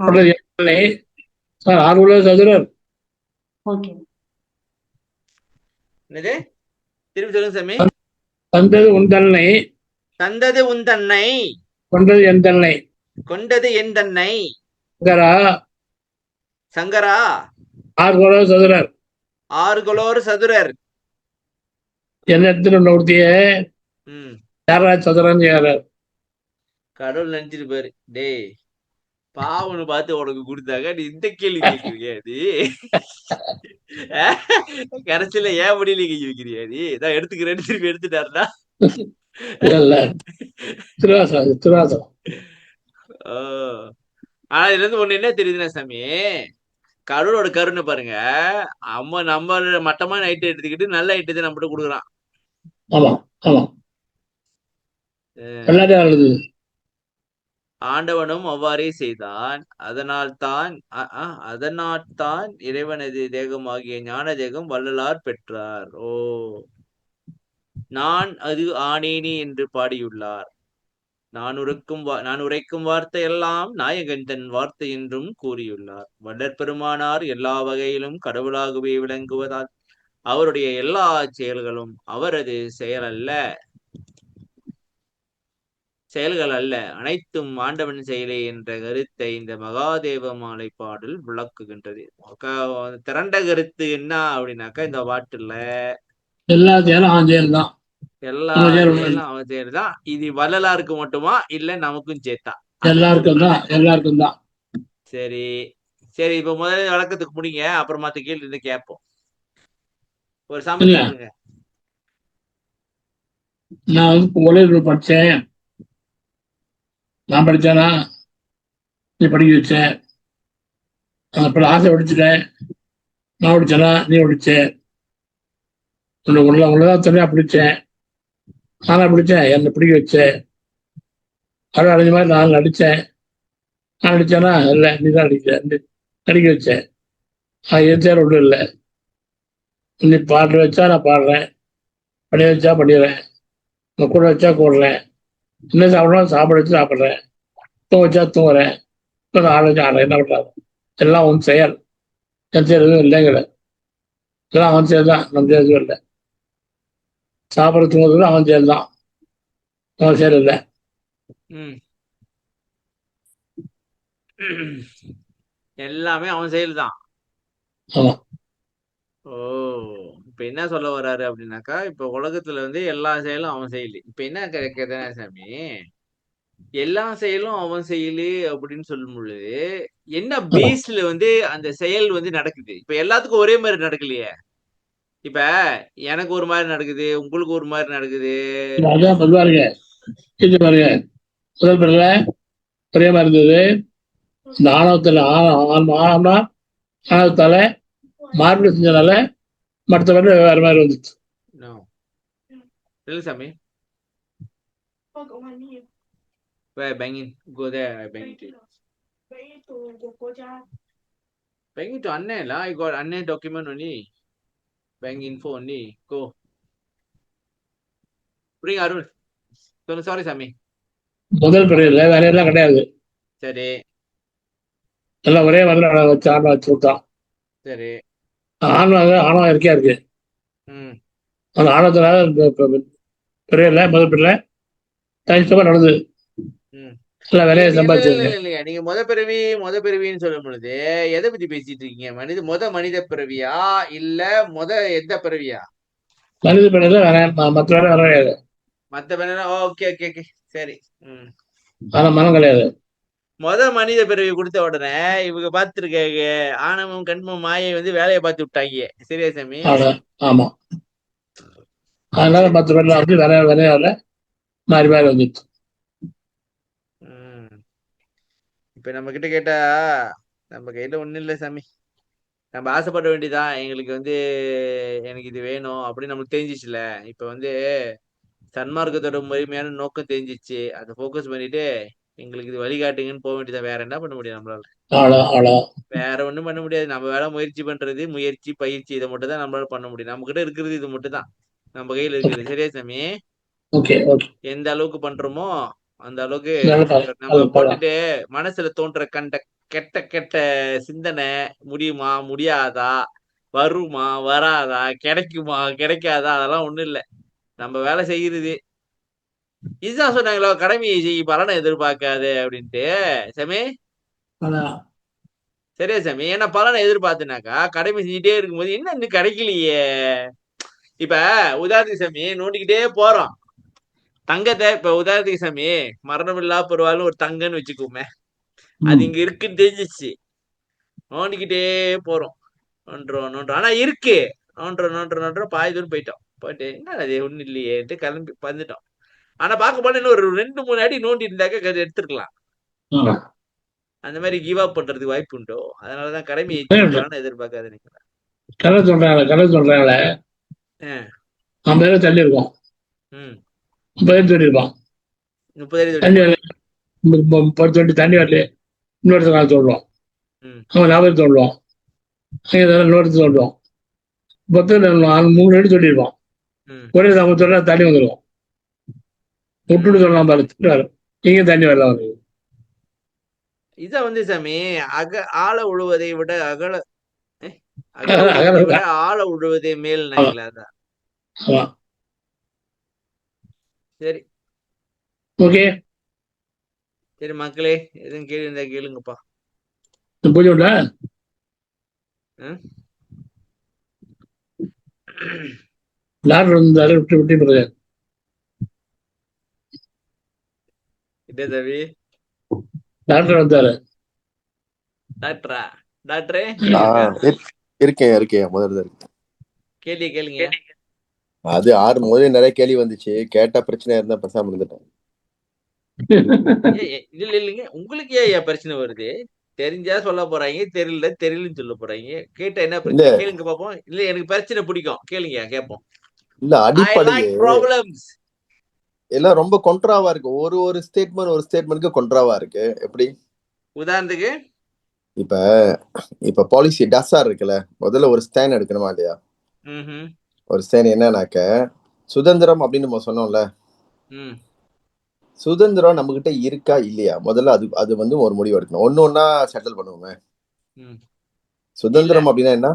ஆ கொண்டது என் தன்னை. சார், ஆர்வல சதுரர். ஓகே. என்னது? திருப்பி சொல்லுங்க சாமி. தந்தது உன் தன்னை, தந்தது உன் தன்னை, கொண்டது என் தன்னை. கொண்டது என் தன்னை. சங்கரா, சங்கரா, ஆர்வல சதுரர். ஆறுகளோர் சதுரர். என்ன இடத்துல ஒருத்திய ம் யாரா சதுரன் யாரார். கடவுள் நினைச்சிட்டு பாரு. டேய், பாவனு பார்த்து உனக்கு கொடுத்தாங்க, நீ இந்த கேள்வி கேட்கிறியா நீ? கடைசியில ஏன் முடியல கேள்வி வைக்கிறியா நீ? நான் எடுத்துக்கிறேன்னு திருப்பி எடுத்துட்டாருனா. இல்ல, திருவாசம், திருவாசம். ஓ. ஆனா இதுல இருந்து ஒண்ணு என்ன தெரியுதுன்னா சாமி, கடவுளோட கருணை பாருங்க. நம்ம மட்டமான ஐட்டம் எடுத்துக்கிட்டு நல்ல ஐட்டத்தை நம்மகிட்ட கொடுக்குறான். ஆமா, ஆமா. எல்லாத்தையும் எழுது. ஆண்டவனும் அவ்வாறே செய்தான். அதனால்தான் இறைவனது தேகமாகிய ஞான தேகம் வள்ளலார் பெற்றார். ஓ, நான் அது ஆனேனே என்று பாடியுள்ளார். நான் உரைக்கும் வார்த்தை எல்லாம் நாயகன் தன் வார்த்தை என்றும் கூறியுள்ளார். வள்ளற் பெருமானார் எல்லா வகையிலும் கடவுளாகவே விளங்குவதால் அவருடைய எல்லா செயல்களும் அவரது செயல்கள் அல்ல, அனைத்தும் ஆண்டவன் செயலே என்ற கருத்தை இந்த மகாதேவ மாலை பாடல் விளக்குகின்றது. திரண்ட கருத்து என்ன அப்படின்னாக்கா, இந்த பாட்டுல எல்லா செயலும் அவன் செயல் தான். எல்லா செயலும் அவன் செயல்தான். இது வள்ளலாருக்கு மட்டுமா இல்ல நமக்கும் சேர்த்தா? எல்லாருக்கும் தான், எல்லாருக்கும் தான். சரி சரி, இப்ப முதல்ல வழக்கத்துக்கு முடிங்க, அப்புறம் மத்த கேள்வி இருந்து கேட்போம். ஒரு சாமி இல்ல, சொல்லுங்க. நான் வந்து ஒளிவு படிச்சேன். நான் படிச்சேனா நீ படிக்க வச்ச. அப்புறம் ஆசை படிச்சுட்டேன். நான் படிச்சேனா நீ படிச்ச. உள்ளதான் தனியா பிடிச்சேன். நானா பிடிச்சேன், என்னை பிடிக்க வச்சேன். அவ்வளோ அடைஞ்ச மாதிரி நான் நடிச்சேன். நான் நடிச்சேனா இல்லை, நீ தான் நடிக்க வச்சேன். என் சேர் ஒன்றும் இல்லை. நீ பாடுற வச்சா நான் பாடுறேன், படிய வச்சா படிடுறேன், நான் கூட வச்சா கூடுறேன், என்ன சாப்பிட்றோம் சாப்பிட வச்சு சாப்பிட்றேன், தூங்க வச்சா தூங்குறேன், ஆட வச்சு ஆடுறேன். என்ன பண்ணுறாங்க? எல்லாம் அவன் செயல். என் செயல் எதுவும் இல்லைங்கிற. எல்லாம் அவன் செயல் தான், நம்ம செயல் எதுவும் இல்லை. சாப்பிட்ற தூங்குறது அவன் செயல் தான், அவன் செயல் இல்லை. எல்லாமே அவன் செயல் தான். ஆமா. ஓ, இப்ப என்ன சொல்ல வர்றாரு அப்படின்னாக்கா, இப்ப உலகத்துல வந்து எல்லா செயலும் அவன் செயலு. இப்ப என்ன கேக்குதுன்னா சாமி, எல்லா செயலும் அவன் செயலு அப்படின்னு சொல்லும் பொழுது என்ன பேஸ்ல வந்து அந்த செயல் வந்து நடக்குது? இப்ப எல்லாத்துக்கும் ஒரே மாதிரி நடக்கலையே. இப்ப எனக்கு ஒரு மாதிரி நடக்குது, உங்களுக்கு ஒரு மாதிரி நடக்குது. அதான் பாருங்க, இது பாருங்க, முதல் பிறல ஒரே மாதிரி இருந்தது. இந்த ஆணவத்தில் ஆணவத்தால மார்பிள் செஞ்சனால மற்ற பேர் வேற மாதிரி வந்துச்சு. இல்ல சாமி, bang in, go there, I bang it. Bang it to Anne lah. I got Anne document only. Bang info only. Go. Bring Arun. Sorry சாமி. முதல் பிறவில வேற எல்லாம் கிடையாது. சரி. எல்லாம் ஒரே மாதிரி வச்சு ஆணவம் வச்சு விட்டான். சரி. ஆணவம் இருக்கையா இருக்கு. அந்த ஆணவத்தினால பிறவில முதல் பிறவில தனித்தமா நடந்தது. எல்லாம் வேலையை சம்பாதிச்சிருங்க. நீங்க முத பிறவின்னு சொல்லும் பொழுது எதை பத்தி பேசிட்டு இருக்கீங்க? மனித பிறவியா இல்ல எந்த பிறவியா? மனித பிறவில மற்ற வேலை வர கிடையாது. மத்த வேலை ஓகே ஓகே ஓகே சரி. ஆனா மனம் கிடையாது. மனித பிறவி கொடுத்த உடனே இவங்க பார்த்துருக்காங்க, ஆணவம் கண்மம் மாயை வந்து வேலையை பார்த்து விட்டாங்க. சரியா சாமி? ஆமா. அதனால மற்ற பேர்ல வந்து வேலையால மாறி மாறி வந்துச்சு. இப்ப நம்ம கிட்ட கேட்டா நம்ம கையில ஒண்ணும் இல்லை சாமி. நம்ம ஆசைப்பட வேண்டியதான். எங்களுக்கு வந்து எனக்கு இது வேணும் அப்படின்னு நமக்கு தெரிஞ்சிச்சுல. இப்ப வந்து சன்மார்க்கத்தோட முழுமையான நோக்கம் தெரிஞ்சிச்சு. அதை போக்கஸ் பண்ணிட்டு எங்களுக்கு இது வழிகாட்டுங்கன்னு போக வேண்டியதான். வேற என்ன பண்ண முடியும் நம்மளால? வேற ஒண்ணும் பண்ண முடியாது. நம்ம வேலை முயற்சி பண்றது, முயற்சி பயிற்சி, இதை மட்டும் தான் நம்மளால பண்ண முடியும். நம்ம கிட்ட இருக்கிறது இது மட்டும் தான். நம்ம கையில இருக்குது. சரியா சாமி? ஓகே ஓகே, எந்த அளவுக்கு பண்றோமோ அந்த அளவுக்கு நல்லா நம்ம அது போகலாம். போட்டுட்டு மனசுல தோன்ற கெட்ட கெட்ட சிந்தனை முடியுமா முடியாதா, வருமா வராதா, கிடைக்குமா கிடைக்காதா, அதெல்லாம் ஒண்ணும் இல்ல. நம்ம வேலை செய்யுறது. இதுதான் சொன்னாங்களோ கடமையை செய் பலனை எதிர்பார்க்காது அப்படின்ட்டு. சாமி அதான். சரியா சாமி? ஏன்னா பலனை எதிர்பார்த்துனாக்கா கடமை செஞ்சுட்டே இருக்கும்போது என்ன இன்னும் கிடைக்கலையே. இப்ப உதாரணத்துக்கு சாமி நோண்டிக்கிட்டே போறோம். தங்கத்தை இப்ப உதாரணத்துக்கு சாமி மரணமில்லா பெருவாள்னு ஒரு தங்கன்னு வச்சுக்கோமே. அது இங்க இருக்குன்னு தெரிஞ்சிச்சு. நோண்டிக்கிட்டே போறோம். நோன்றோம். ஆனா இருக்கு. நோன்றோம் பாதி தூரம் போயிட்டோம். போயிட்டு என்ன அது ஒண்ணும் இல்லையேன்ட்டு கிளம்பி வந்துட்டோம். ஆனா பார்க்க போனா இன்னும் ஒரு 2-3 அடி நோண்டி இருந்தாக்க எடுத்துருக்கலாம். ஆமா. அந்த மாதிரி கிவ் அப் பண்றதுக்கு வாய்ப்பு உண்டோ? அதனாலதான் கடமையை செய் பலனை எதிர்பார்க்காது நினைக்கிறேன். கதை சொல்றாங்களே, நம்ம மேல தள்ளி இருக்கோம், 30 அடி தள்ளி இருப்பான். 30 அடி தண்ணி வரல, 10 அடி தண்ணி வரல, இன்னொருத்த கால சொல்லுவோம், அவன் 40 சொல்லுவோம், அங்கே இன்னொருத்த சொல்லுவோம், 10 3 அடி சொல்லியிருப்பான். ஒரே நம்ம சொல்ல தண்ணி வந்துடுவோம். விட்டுட்டு சொல்லலாம் பாரு, வரும் இங்கே தண்ணி வரல வருது. இத வந்து சாமி ஆழ உழுவதை விட அகல உழுவதை விட ஆழ உழுவதே மேல் நினைக்கல. சரி ஓகே, சரி மக்களே, எதுவும் கேள்வி இருந்தா கேளுங்கப்பா. பூஜை உண்டா? டாக்டர் வந்து விட்டு விட்டு தவி டாக்டர் வந்தாரு. டாக்டரா? டாக்டரே இருக்கேன் முதல்ல இருக்கு. கேள்வி கேளுங்க. அது முதல்ல நிறைய கேள்வி வந்துச்சு, கேட்டா பிரச்சனை இருந்தா பேசாம இருந்துட்டேன். இல்லைங்க, உங்களுக்கு ஏன் பிரச்சனை வருது? தெரிஞ்சா சொல்ல போறாங்க, தெரியலன்னு சொல்ல போறாங்க. கேட்டா என்ன பிரச்சனை கேளுங்க பாப்போம். இல்ல எனக்கு பிரச்சனை பிடிக்கும், கேளுங்க கேட்போம். இல்ல அடிப்படையே எல்லாம் ரொம்ப கொன்ட்ராவா இருக்கு. ஒரு ஸ்டேட்மெண்ட்க்கு கொன்ட்ராவா இருக்கு. எப்படி உதாரணத்துக்கு இப்ப பாலிசி டஸ்ஆர் இருக்குல்ல, முதல்ல ஒரு ஸ்டாண்ட் எடுக்கணுமா இல்லையா? ஒரு ஸ்டாண்ட் என்னன்னாக்க சுதந்திரம் அப்படின்னு நம்ம சொன்னோம்ல, சுதந்திரம் நம்ம கிட்ட இருக்கா இல்லையா, முதல்ல அது வந்து ஒரு முடிவு எடுக்கணும். ஒன்னொன்னா செட்டில் பண்ணுவோமே. சுதந்திரம் அப்படின்னா என்ன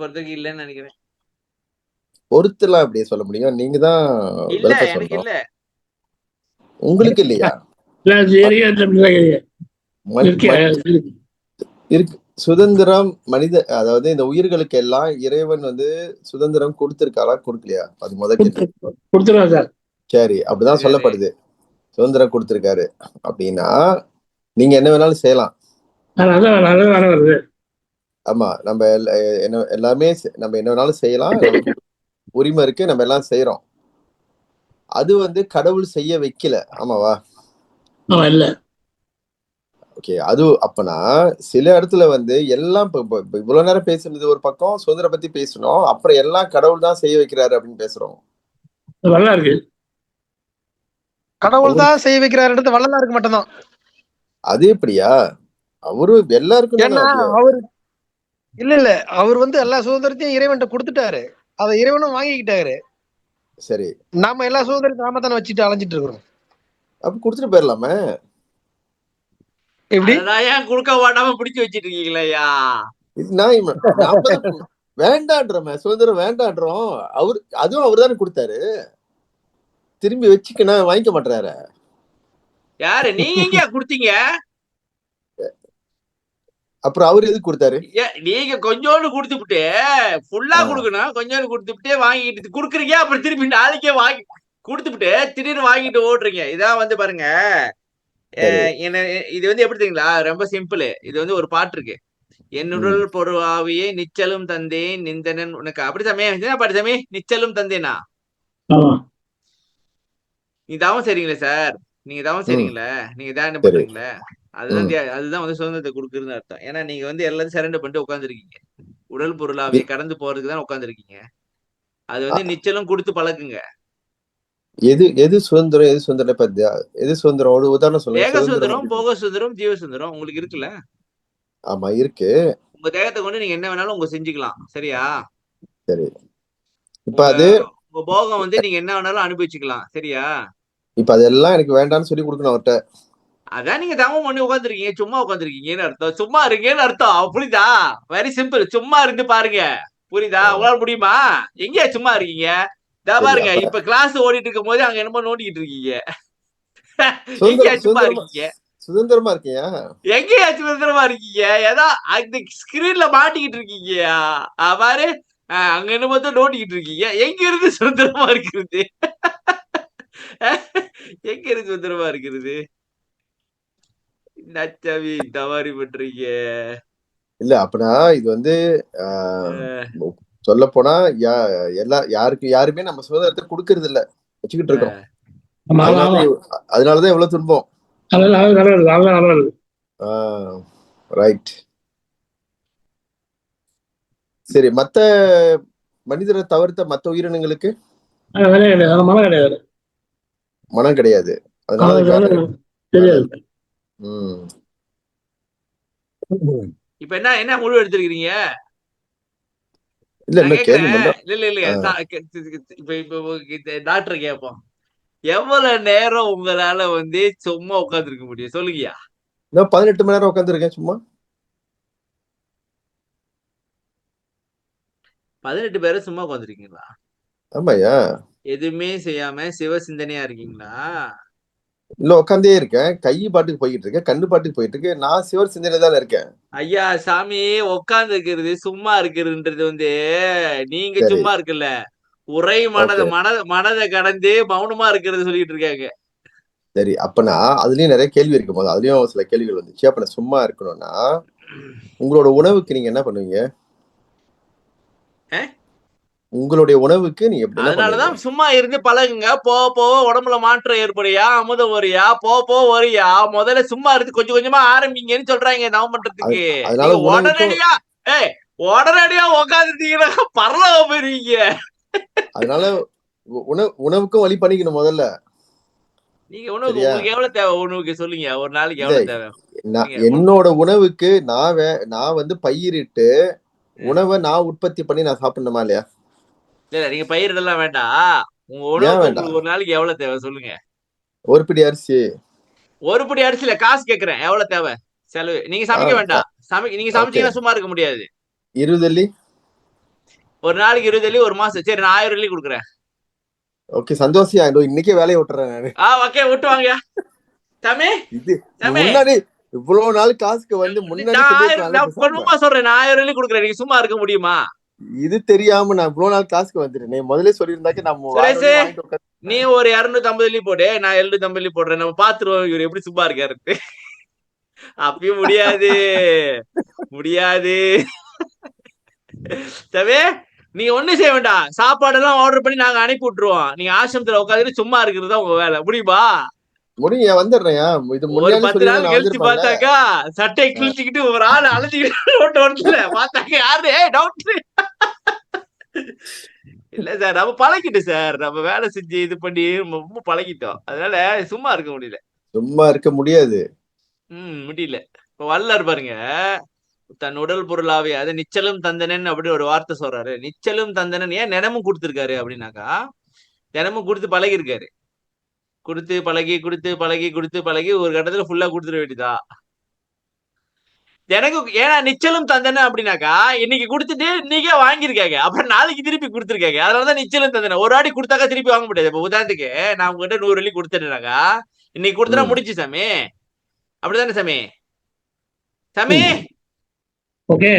பொறுத்தவரைக்கும் இல்லன்னு நினைக்கிறேன். பொறுத்துலாம் அப்படியே சொல்ல முடியும்? நீங்க தான் இல்ல உங்களுக்கு இல்லையா? இருக்கு சுதந்திரம். அதாவது இந்த உயிர்களுக்கு எல்லாம் இறைவன் வந்து சுதந்திரம் கொடுத்திருக்காரா கொடுக்கலையா? அது முதல்ல சரி, அப்படிதான் சொல்லப்படுது. சுதந்திரம் கொடுத்திருக்காரு அப்படின்னா நீங்க என்ன வேணாலும் செய்யலாம். ஆமா, நம்ம எல்லாமே நம்ம என்ன வேணாலும் செய்யலாம், உரிமை இருக்கு, நம்ம எல்லாம் செய்யறோம். அது வந்து கடவுள் செய்ய வைக்கல, ஆமாவா? இல்ல. ஓகே, அது அப்பனா சில இடத்துல வந்து எல்லாம் இவ்வளவு நேரம் பேசுனது ஒரு பக்கம், சுதந்திரம் பத்தி பேசணும், அப்புறம் எல்லாம் கடவுள் தான் செய்ய வைக்கிறாரு அப்படின்னு பேசுறோம். வல்லாருக்கு கடவுள் தான் செய்ய வைக்கிறாருன்றது வள்ளலாருக்கு மட்டும்தான். அது எப்படியா? அவரு எல்லாருக்கும் அவரு இல்ல அவர் வந்து எல்லா சுதந்திரத்தையும் இறைவன்ட்ட கொடுத்துட்டாரு, அதை இறைவனும் வாங்கிக்கிட்டாரு. சரி, நாம எல்லா சுதந்திரத்தையும் நாம தானே வச்சுட்டு அலைஞ்சிட்டு இருக்கிறோம். அப்ப கொடுத்துட்டு போயிடலாமே. எப்படி கொடுக்க மாட்டாம பிடிச்சு வச்சிட்டு இருக்கீங்களா? வேண்டான்றோமே, சுதந்திரம் வேண்டான்றோம். அதுவும் அவரு தானே கொடுத்தாரு, திரும்பி வச்சுக்கணும் வாங்கிக்க மாட்டாரு. யாரு நீங்க எங்க கொடுத்தீங்க? அப்புறம் அவரு எதுக்கு கொடுத்தாரு? நீங்க கொஞ்சோண்டு கொடுத்துட்டு ஃபுல்லா கொடுக்கணும், கொஞ்சோண்டு கொடுத்துட்டு வாங்கிட்டு குடுக்குறீங்க, அப்புறம் திருப்பி நாளைக்கே வாங்கி கொடுத்துட்டு திடீர்னு வாங்கிட்டு ஓடுறீங்க. இதான் வந்து பாருங்க, என்ன இது வந்து எப்படி தெரியுங்களா? ரொம்ப சிம்பிள். இது வந்து ஒரு பாட்டு இருக்கு, என்னுடல் பொருளாவியே நிச்சலும் தந்தேன் நிந்தனன் உனக்கு. அப்படித்தாமே படித்தாமே, நிச்சலும் தந்தேனா? நீ தவம் சரிங்களா சார்? நீங்க தவம் சரிங்களா? நீங்க தான் பண்றீங்களா? அதுதான் வந்து சுதந்திரத்தை கொடுக்குறதுன்னு அர்த்தம். ஏன்னா நீங்க வந்து எல்லாத்தையும் சரண்டர் பண்ணிட்டு உட்காந்துருக்கீங்க, உடல் பொருளாவே கடந்து போறதுக்கு தான் உட்காந்துருக்கீங்க. அது வந்து நிச்சலும் கொடுத்து பழக்குங்க. எது சுதந்திரம், எது சுதந்திரம், எது சுதந்திரம்? ஒரு உதாரணம் சொல்லுங்க. ஏக சுதந்திரம், போக சுதந்திரம், ஜீவ சுதந்திரம் உங்களுக்கு இருக்குல்ல? ஆமா இருக்கு. உங்க தேகத்தை கொண்டு நீங்க என்ன வேணாலும் உங்க செஞ்சுக்கலாம், சரியா? சரி, இப்ப உங்க அது உங்க போகம் வந்து நீங்க என்ன வேணாலும் அனுபவிச்சுக்கலாம். சரியா? இப்ப அதெல்லாம் எனக்கு வேண்டாம்னு சொல்லி கொடுக்கணும் அவர்கிட்ட. அதான் நீங்க தவம் பண்ணி உட்காந்துருக்கீங்க, சும்மா உட்காந்துருக்கீங்கன்னு அர்த்தம். சும்மா இருக்கேன்னு அர்த்தம். புரியுதா? Very simple. சும்மா இருந்து பாருங்க. புரியுதா? உங்களால முடியுமா? எங்கேயா சும்மா இருக்கீங்க? இதா சரி பாருங்க, அப்ப இப்ப கிளாஸ் ஓடிட்டு இருக்கும் போது அங்க என்னமோ நோண்டிக்கிட்டு இருக்கீங்க. எங்கேயா சுதந்திரம் சும்மா சுதந்திரமா இருக்கீங்க? சுதந்திரமா இருக்கியா? எங்கேயா சுதந்திரமா இருக்கீங்க? ஏதோ அந்த ஸ்கிரீன்ல மாட்டிக்கிட்டு இருக்கீங்கயா? பாரு, அங்க என்னமோ தான் நோண்டிக்கிட்டு இருக்கீங்க. எங்க இருந்து சுதந்திரமா இருக்கிறது? எங்க இருந்து சுதந்திரமா இருக்கிறது? நச்சாவி தவறி பண்றீங்க. இல்ல அப்பனா இது வந்து அஹ், சொல்ல போனா யாருமே நம்ம சுதந்திரத்தை கொடுக்கறது இல்ல, வச்சுக்கிட்டு இருக்கோம். ஆமா ஆமா ஆமா. அதனாலதான் இவ்வளவு துன்பம். அதெல்லாம் நல்லது, அதெல்லாம் நல்லது. ரைட். சரி, மத்த மனிதரை தவிர்த்த மத்த உயிரினங்களுக்கு வேலையே கிடையாது, அது மழை கிடையாது. மனம் கிடையாது, அதனால அது வேலை நல்லது. வேலை தெரியாது. இல்லை. உம் இப்ப என்ன முடிவு எடுத்திருக்கீங்க? இல்ல நான் இன்னும் கேள்வி கேக்குறேன். மட்டும். இல்ல இப்ப டாக்டர் கேட்போம். எவ்வளவு நேரம் உங்களால வந்து சும்மா உட்கார்ந்திருக்க முடியும் சொல்லுங்கயா? இன்னும் 18 மணி நேரம் உட்காந்துருக்கேன் சும்மா. 18 பேரும் சும்மா உட்காந்துருக்கீங்களா? ஆமாய்யா. எதுவுமே செய்யாம சிவ சிந்தனையா இருக்கீங்களா? இல்ல உட்காந்தே இருக்கேன், கை பாட்டுக்கு போய்கிட்டு இருக்கேன், கண்ணு பாட்டுக்கு போயிட்டு இருக்கு, நான் சிவர் சிந்தனை தானே இருக்கேன். ஐயா சாமி, உட்கார்ந்து இருக்கிறது சும்மா இருக்கிறதுன்றது வந்து நீங்க சரி, சும்மா இருக்குல்ல, உரை ஓகே, மனதை கடந்து மௌனமா இருக்கிறது சொல்லிட்டு இருக்காங்க. சரி. அப்பனா அதுலயும் நிறைய கேள்வி இருக்கும் போது அதுலயும் சில கேள்விகள் வந்துச்சு. அப்ப நான் சும்மா இருக்கணும்னா உங்களோட உணவுக்கு நீங்க என்ன பண்ணுவீங்க? உங்களுடைய உணவுக்கு நீங்க எப்படி என்ன பண்ணுவீங்க? அதனாலதான் சும்மா இருந்து பழகுங்க. போக போக உடம்புல மாற்றம் ஏற்படுயா, அமுதம் வரியா, போக வரியா. முதல்ல சும்மா இருந்து கொஞ்சம் கொஞ்சமா ஆரம்பிங்கன்னு சொல்றாங்க தவம் பண்றதுக்கு. அதனால நீங்க உணவுக்கும் உடனடியா உட்காந்துட்டீங்கன்னா பரலோகம் போயிருவீங்க. அதனால உணவுக்கும் வழி பண்ணிக்கணும் முதல்ல. நீங்க உணவுக்கு சரியா? உங்களுக்கு எவ்வளவு தேவை? உணவுக்கு சொல்லுங்க, ஒரு நாளைக்கு இல்ல, எவ்வளவு தேவை? என்னோட உணவுக்கு நான் வந்து பயிரிட்டு உணவை நான் உற்பத்தி பண்ணி நான் சாப்பிடணுமா இல்லையா? இல்ல நீங்க பயிரிடலாம் வேண்டாம். உங்க ஏன் உணவுக்கு வேண்டாம்? உங்களுக்கு ஒரு நாளைக்கு எவ்வளவு தேவை சொல்லுங்க? ஒரு பிடி அரிசி. ஒரு படி அரிசியில காசு கேக்குறேன், எவ்வளவு தேவை செலவு? நீங்க சமைக்க வேண்டாம். நீங்க ஓகே, சமைச்சீங்கன்னா சும்மா இருக்க முடியாது. 20 வெள்ளி. ஒரு நாளைக்கு 20 வெள்ளி, ஒரு மாசம். சரி, நான் 1000 வெள்ளி கொடுக்குறேன். ஓகே, சந்தோஷம். இன்னைக்கே வேலையை விட்டுறேன் நானு. ஓகே, விட்டு வாங்க சாமி. இது சாமி, முன்னாடி இவ்வளவு நாள் காசுக்கு வந்து முன்னாடி நான் பொண்ணுமா சொல்றேன், நான் 1000 வெள்ளி கொடுக்குறேன். நீங்க சும்மா இருக்க முடியுமா? இது தெரியாம நான் இவ்வளவு நாள் காசுக்கு வந்துட்டேன். நீ முதல்ல சொல்லியிருந்தாக்க நம்ம சுரேஷ், வாங்கிட்டு உட்காந்து. நீ ஒரு 250 வெள்ளி போடு, நான் 750 வெள்ளி போடுறேன். நம்ம பாத்துருவோம் இவர் எப்படி சும்மா இருக்காரு. அப்பயும் முடியாது, முடியாது. தவே, நீங்க ஒண்ணும் செய்ய வேண்டாம். சாப்பாடு எல்லாம் ஆர்டர் பண்ணி நாங்க அனுப்பி விட்டுருவோம். நீங்க ஆசிரமத்துல உட்காந்துட்டு சும்மா இருக்கிறது தான் உங்க வேலை. முடியுமா? முடியும், வந்துடுறேன். இது ஒரு முன்னாடி 10 சொல்லி நாள் நான் கழிச்சு வந்திருப்பேன்ல. பார்த்தாக்கா சட்டையை கிழிச்சுக்கிட்டு ஒரு ஆள் அழைச்சிக்கிட்டு ஓட்டு பார்த்தாக்க யாரு டாக்டர். இல்ல சார், நம்ம பழகிட்டு சார், நம்ம வேலை செஞ்சு இது பண்ணி ரொம்ப பழகிட்டோம். அதனால சும்மா இருக்க முடியல. சும்மா இருக்க முடியாது. முடியல. இப்ப வல்லார் பாருங்க, தன் உடல் பொருளாவே அது நிச்சலும் தந்தனன் அப்படின்னு ஒரு வார்த்தை சொல்றாரு. நிச்சலும் தந்தனன் ஏன் தினமும் கொடுத்திருக்காரு அப்படின்னாக்கா, தினமும் கொடுத்து பழகி இருக்காரு. கொடுத்து பழகி கொடுத்து பழகி கொடுத்து பழகி ஒரு கட்டத்துல ஃபுல்லா கொடுத்துட வேண்டியதா. எனக்கு ஏன்னா நிச்சலும் தந்தன அப்படின்னாக்கா இன்னைக்கு கொடுத்துட்டு இன்னைக்கே வாங்கியிருக்காங்க, அப்புறம் நாளைக்கு திருப்பி கொடுத்துருக்காங்க. அதனாலதான் நிச்சலும் தந்தன. ஒரு வாட்டி கொடுத்தாக்கா திருப்பி வாங்க முடியாது. இப்ப உதாரணத்துக்கு நான் உங்ககிட்ட 100 வெள்ளி கொடுத்துட்டேனாக்கா, இன்னைக்கு கொடுத்தா முடிச்சு சாமி. அப்படிதானே சாமி? சாமி ஓகே,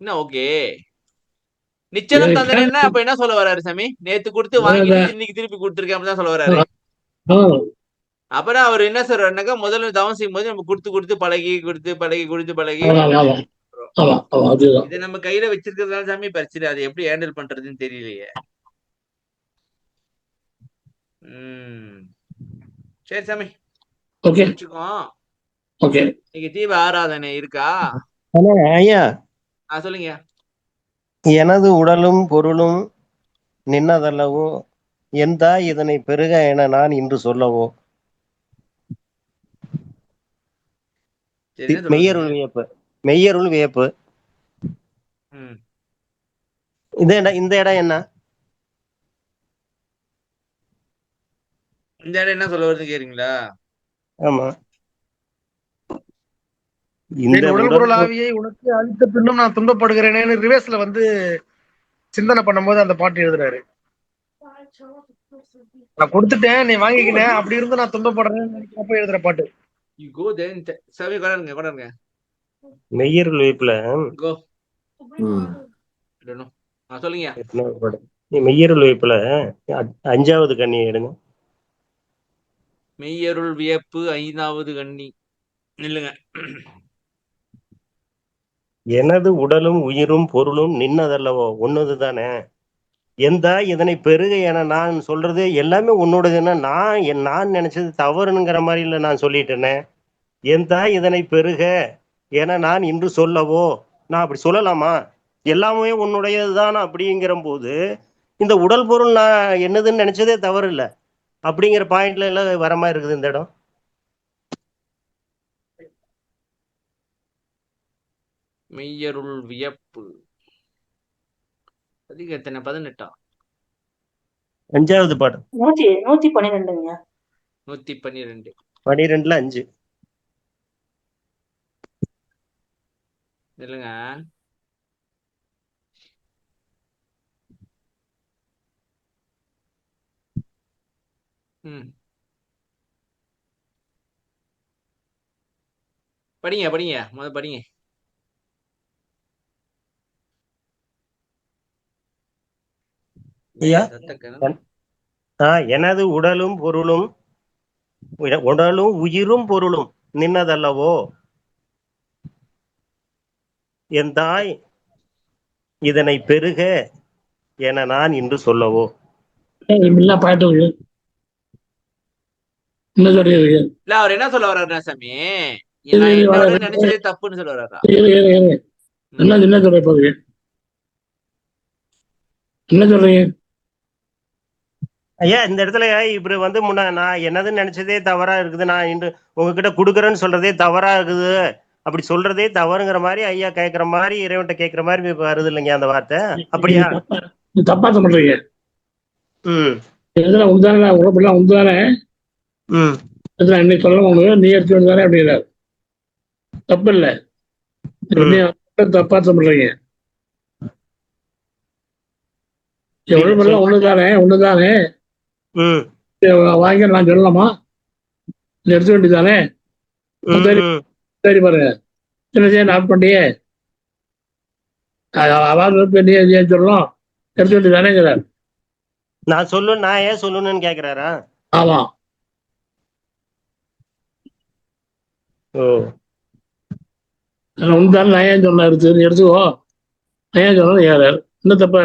என்ன ஓகே? நிச்சலம் தந்தன என்ன அப்ப என்ன சொல்ல வர்றாரு சாமி? நேத்து கொடுத்து வாங்கிட்டு இன்னைக்கு திருப்பி கொடுத்துருக்கேன் அப்படிதான் சொல்ல வர்றாரு. அப்புறம் அவர் என்ன சொல்றாருனாக்கா, முதல்ல தவம் செய்யும் போது நம்ம கொடுத்து கொடுத்து பழகி கொடுத்து பழகி கொடுத்து பழகி இதை நம்ம கையில வச்சிருக்கிறதுனால சாமி பிரச்சனை. அதை எப்படி ஹேண்டில் பண்றதுன்னு தெரியலையே. சரி சாமி, இன்னைக்கு தீப ஆராதனை இருக்கா? ஐயா சொல்லுங்க. எனது உடலும் பொருளும் நின்னதல்லவோ, எந்தா இதனை பெருக என நான் இன்று சொல்லவோ. மெய்யருள் வியப்பு, மெய்யருள் வியப்பு. இந்த இடம் என்ன? இந்த இடம் என்ன சொல்ல வருதுன்னு கேக்குறீங்களா? ஆமா. இந்த என் உடல் உடல் பொருள் ஆவியை உனக்கு அளித்த பின்னும் நான் துன்பப்படுகிறேனேன்னு ரிவேர்ஸ்ல வந்து சிந்தனை பண்ணும்போது அந்த பாட்டு எழுதுறாரு. நான் கொடுத்துட்டேன், நீ வாங்கிக்கினேன், அப்படி இருந்து நான் துன்பப்படுறேன்னு நினைக்கிறப்ப எழுதுற பாட்டு. You go then. சாமி கொண்டாருங்க. மெய்யருள் வைப்புல கோ. ம். சொல்லுங்க. எத்தனாவது பாட்டு? மெய்யருள் வைப்புல 5வது கண்ணி எடுங்க. மெய்யருள் வியப்பு 5வது கண்ணி. நில்லுங்க. எனது உடலும் உயிரும் பொருளும் நின்னதல்லவோ, உன்னது தானே. எந்தா இதனை பெருக என நான் சொல்றது எல்லாமே உன்னோடதுன்னா நான் நினைச்சது தவறுங்கிற மாதிரி இல்லை நான் சொல்லிட்டேனே. எந்தா இதனை பெருக என நான் இன்று சொல்லவோ, நான் அப்படி சொல்லலாமா? எல்லாமே உன்னுடையதுதான் அப்படிங்கிற போது இந்த உடல் பொருள் நான் என்னதுன்னு நினைச்சதே தவறு இல்லை அப்படிங்கிற பாயிண்ட்ல எல்லாம் வர மாதிரி இருக்குது இந்த இடம். மெய்யருள் வியப்பு அதிக எத்தனை 18 5வது பாட்டு 112ங்க. 112 12ல 5. இல்லைங்க. படிங்க படிங்க. ஐயா, எனது உடலும் உயிரும் பொருளும் நின்னதல்லவோ, என் தாய் இதனை பெருக என நான் இன்று சொல்லவோ. பாட்டு இல்ல அவர் என்ன சொல்ல வர்றாருன்னா சாமி, நான் என்னோட நினைச்சதே தப்புன்னு சொல்ல வர்றாரா? என்ன சொல்ற என்ன சொல்றீங்க ஐயா? இந்த இடத்துல இப்படி வந்து நான் என்னதுன்னு நினைச்சதே தவறா இருக்குது, நான் இன்று உங்ககிட்ட கொடுக்குறேன்னு சொல்றதே தவறா இருக்குது, அப்படி சொல்றதே தவறுங்கிற மாதிரி ஐயா கேட்கிற மாதிரி, இறைவன்ட்ட கேட்கிற மாதிரி வருது இல்லைங்க அந்த வார்த்தை? அப்படியா? தப்பா சொல்றீங்க. ம். இதெல்லாம் உண்டான உடம்புலாம் உண்டானே. இன்னைக்கு சொல்ல நீ எடுத்து வந்தானே அப்படிங்கிறார். தப்பு இல்லை, தப்பா சொல்றீங்க. உடம்பெல்லாம் ஒண்ணுதானே வாங்கி நான் சொல்லலாமா? எடுக்க வேண்டியதானே? சரி பாருங்க, சின்ன செய்ய ஆட் பண்ணியே அவாது சொல்லலாம், எடுக்க வேண்டியதானேங்கிறார். நான் ஏன் சொல்லணும்னு கேக்குறாரா? ஆமா. உண்டான நான் ஏன் சொன்ன எடுத்துக்கோ, நான் ஏன் சொன்னது ஏறாரு. இன்னும் தப்பா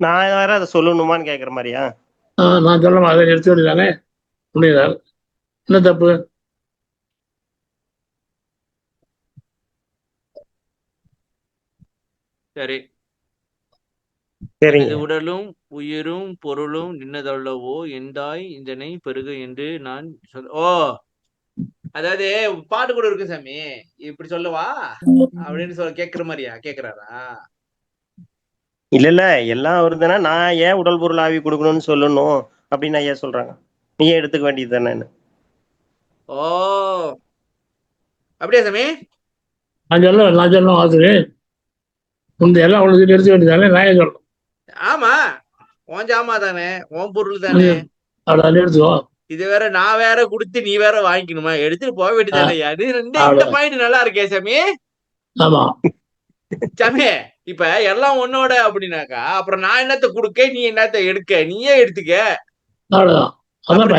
நான் வேற அதை சொல்லணுமான்னு கேக்குற மாதிரியா? நான் சொல்லமா அதை எடுத்து வேண்டியதானே அப்படிங்கிறார். என்ன தப்பு? சரி. சரிங்க. உடலும் உயிரும் பொருளும் நின்னதல்லவோ, எந்தாய் இதனை பெருக என்று நான் அதாவது பாட்டு கூட இருக்கு சாமி, இப்படி சொல்லவா அப்படின்னு சொல்ல கேக்குற மாதிரியா கேக்குறாரா? இல்ல எல்லாம் வருதுன்னா நான் ஏன் உடல் பொருள் ஆவி கொடுக்கணும்னு சொல்லணும் அப்படின்னு ஐயா சொல்றாங்க. நீ ஏன் எடுத்துக்க வேண்டியது தானே? ஓ அப்படியா சாமி? நான் சொல்லணும் ஆசிரியர் எல்லாம் உனக்கு எடுத்துக்க வேண்டியதானே, நான் ஏன் சொல்லணும்? ஆமா, உன் ஜாமா தானே, உன் பொருள் தானே, அவ்வளவு எடுத்துக்கோ. இது வேற நான் வேற கொடுத்து நீ வேற வாங்கிக்கணுமா? எடுத்துட்டு போக வேண்டியதானே. இந்த பாயிண்ட் நல்லா இருக்கே சாமி. ஆமா சாமி, இப்ப எல்லாம் உன்னோட அப்படின்னாக்கா அப்புறம் நான் என்னத்த கொடுக்க, நீ என்னத்த எடுக்க? நீயே எடுத்துக்க.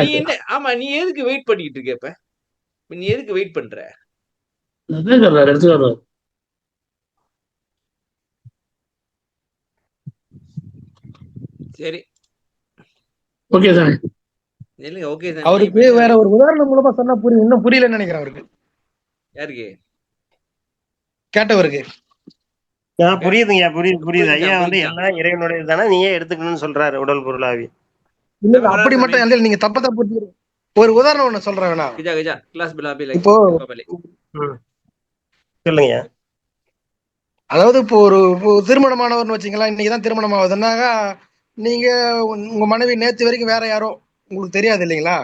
நீ என்ன? ஆமா, நீ எதுக்கு வெயிட் பண்ணிட்டு இருக்க? இப்ப நீ எதுக்கு வெயிட் பண்ற? எடுத்துக்கோ. சரி, ஓகே சாமி. ஓகே சாமி. அவருக்கு வேற ஒரு உதாரணம் மூலமா சொன்னா புரியும். இன்னும் புரியலன்னு நினைக்கிறேன் அவருக்கு. யாருக்கு? கேட்டவருக்கு. புரியுதுங்க, புரியுது. ஐயா வந்து எல்லாம் இறைவனுடைய தானே, நீயே எடுத்துக்கணும்னு சொல்றாரு உடல் பொருளாவி. இல்ல அப்படி மட்டும் இல்லை, நீங்க தப்பா புரிஞ்சுக்கிறீங்க. ஒரு உதாரணம் ஒண்ணு சொல்றேன் வேணா. இப்போ சொல்லுங்க. அதாவது இப்போ ஒரு திருமணமானவர்னு வச்சுங்களா, இன்னைக்குதான் திருமணம் ஆகுதுன்னாக்கா, நீங்க உங்க மனைவி நேத்து வரைக்கும் வேற யாரோ உங்களுக்கு தெரியாது இல்லைங்களா?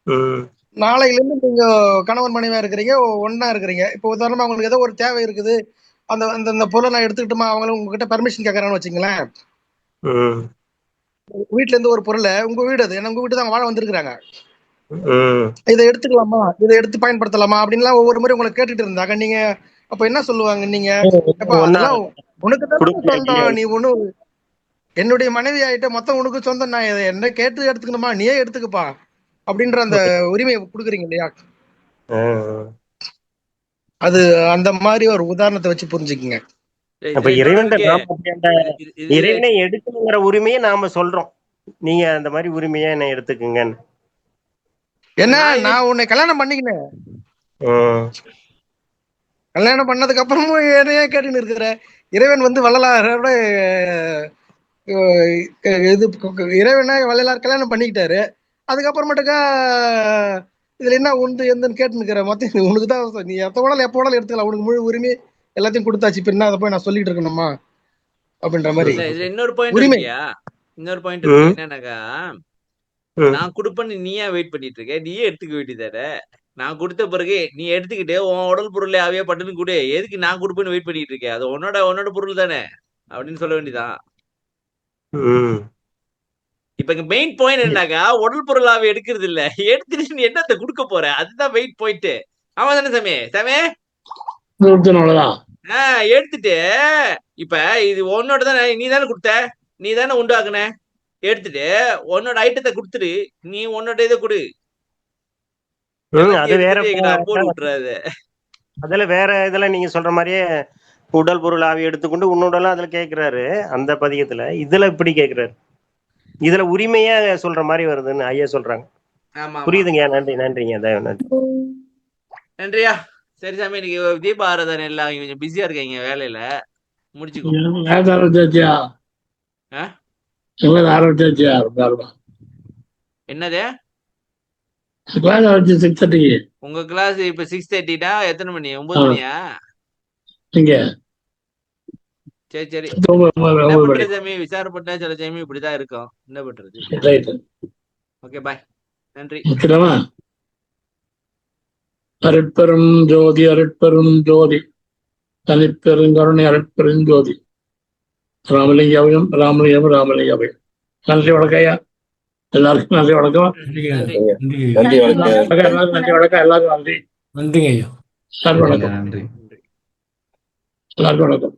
ம். நாளையில இருந்து நீங்க கணவன் மனைவியா இருக்கிறீங்க, ஒண்ணா இருக்கிறீங்க. இப்போ உதாரணமா உங்களுக்கு ஏதோ ஒரு தேவை இருக்குது. அந்த அந்த அந்த பொருளை நான் எடுத்துக்கிட்டுமா, அவங்களும் உங்ககிட்ட பெர்மிஷன் கேட்கறான்னு வச்சுங்களேன். ம். வீட்டுல இருந்து ஒரு பொருளை, உங்க வீடு அது, ஏன்னா உங்க வீட்டு தான் வாழ வந்திருக்கிறாங்க, ம். இதை எடுத்துக்கலாமா, இதை எடுத்து பயன்படுத்தலாமா அப்படின்லாம் ஒவ்வொரு முறை உங்களை கேட்டுட்டு இருந்தாங்க. நீங்க அப்ப என்ன சொல்லுவாங்க? நீங்க எப்பா ஒண்ணா அதெல்லாம் உனக்கு தான் குடும்ப சொந்தம், நீ ஒண்ணு என்னுடைய மனைவி ஆயிட்ட, மொத்தம் உனக்கு சொந்தம், நான் இதை என்ன கேட்டு எடுத்துக்கணுமா, நீயே எடுத்துக்கப்பா அப்படின்ற அந்த உரிமையை கொடுக்குறீங்க இல்லையா? அது அந்த மாதிரி ஒரு உதாரணத்தை வச்சு புரிஞ்சுக்குங்க. அப்ப இறைவன் இறைவனை எடுக்கணுங்கிற உரிமையை நாம சொல்றோம். நீங்க அந்த மாதிரி உரிமையா என்ன எடுத்துக்குங்கன்னு. ஏன்னா நான் உன்னை கல்யாணம் பண்ணிக்கினேன், கல்யாணம் பண்ணதுக்கு அப்புறமும் என்னையே கேட்டுன்னு இருக்கிற. இறைவன் வந்து வள்ளலாரோட இது இறைவனை வள்ளலார் கல்யாணம் பண்ணிக்கிட்டாரு. அதுக்கப்புறமேட்டுக்கா இதுல என்ன உண்டு எந்தன்னு கேட்டு நிக்கிற. மொத்தம் உனக்கு தான், நீ எப்போ வேணாலும் எடுத்துக்கலாம், உனக்கு முழு உரிமை எல்லாத்தையும் கொடுத்தாச்சு. இப்ப என்ன அதை போய் நான் சொல்லிட்டு இருக்கணுமா அப்படின்ற மாதிரி இன்னொரு பாயிண்ட் இருக்கியா? இன்னொரு பாயிண்ட் இருக்கு. என்னன்னாக்கா, நான் கொடுப்பேன்னு நீயா வெயிட் பண்ணிட்டு இருக்க, நீயே எடுத்துக்க வேண்டியதானே. நான் கொடுத்த பிறகு நீ எடுத்துக்கிட்டு உன் உடல் பொருளை அவையே பட்டுன்னு கொடு, எதுக்கு நான் கொடுப்பேன்னு வெயிட் பண்ணிட்டு இருக்கேன்? அது உன்னோட பொருள் தானே அப்படின்னு சொல்ல வேண்டியதான். இப்ப இங்க மெயின் பாயிண்ட் என்னன்னாக்கா, உடல் பொருள் அவை எடுக்கிறது இல்ல, எடுத்துட்டு நீ என்னத்தை கொடுக்க போற, அதுதான் மெயின் பாயிண்ட். ஆமா தானே சாமி? எடுத்துட்டு இப்ப இது உன்னோட தானே, நீ தானே கொடுத்த, நீ தானே உண்டாக்குன, எடுத்துட்டு உன்னோட ஐட்டத்தை கொடுத்துட்டு நீ உன்னோட இதை கொடு. அது வேற போட்டு விட்டுறாது. அதுல வேற இதுல நீங்க சொல்ற மாதிரியே உடல் பொருள் ஆவி எடுத்துக்கொண்டு உன்னோடலாம் அதுல கேக்குறாரு அந்த பதியத்துல. இதுல இப்படி கேக்குறாரு, இதுல உரிமையா சொல்ற மாதிரி வருதுன்னு ஐயா சொல்றாங்க. புரியுதுங்க. நன்றிங்க. நன்றியா. சரி சாமி, இன்னைக்கு தீப ஆராதனை எல்லாம் கொஞ்சம் பிஸியா இருக்கீங்க வேலையில, முடிச்சுக்கோ. என்னது உங்க கிளாஸ் இப்ப 6:30 எத்தனை மணி? 9 மணியா? சரி என்ன பண்றது சாமி, விசாரப்பட்டா சில டைம் இப்படிதான் இருக்கும், என்ன பண்றது. ஓகே பாய், நன்றி. அருட்பெரும் ஜோதி அருட்பெரும் ஜோதி தனிப்பெருங்கருணை அருட்பெரும் ஜோதி ராமலிங்கம் ராமலிங்கம் ராமலிங்கம். நன்றி வணக்கம் ஐயா, எல்லாருக்கும் நன்றி வணக்கம். நன்றி வணக்கம். நன்றி வணக்கம், எல்லாருக்கும் நன்றி. நன்றிங்க ஐயா. எல்லாருக்கும் வணக்கம். எல்லாருக்கும் வணக்கம்.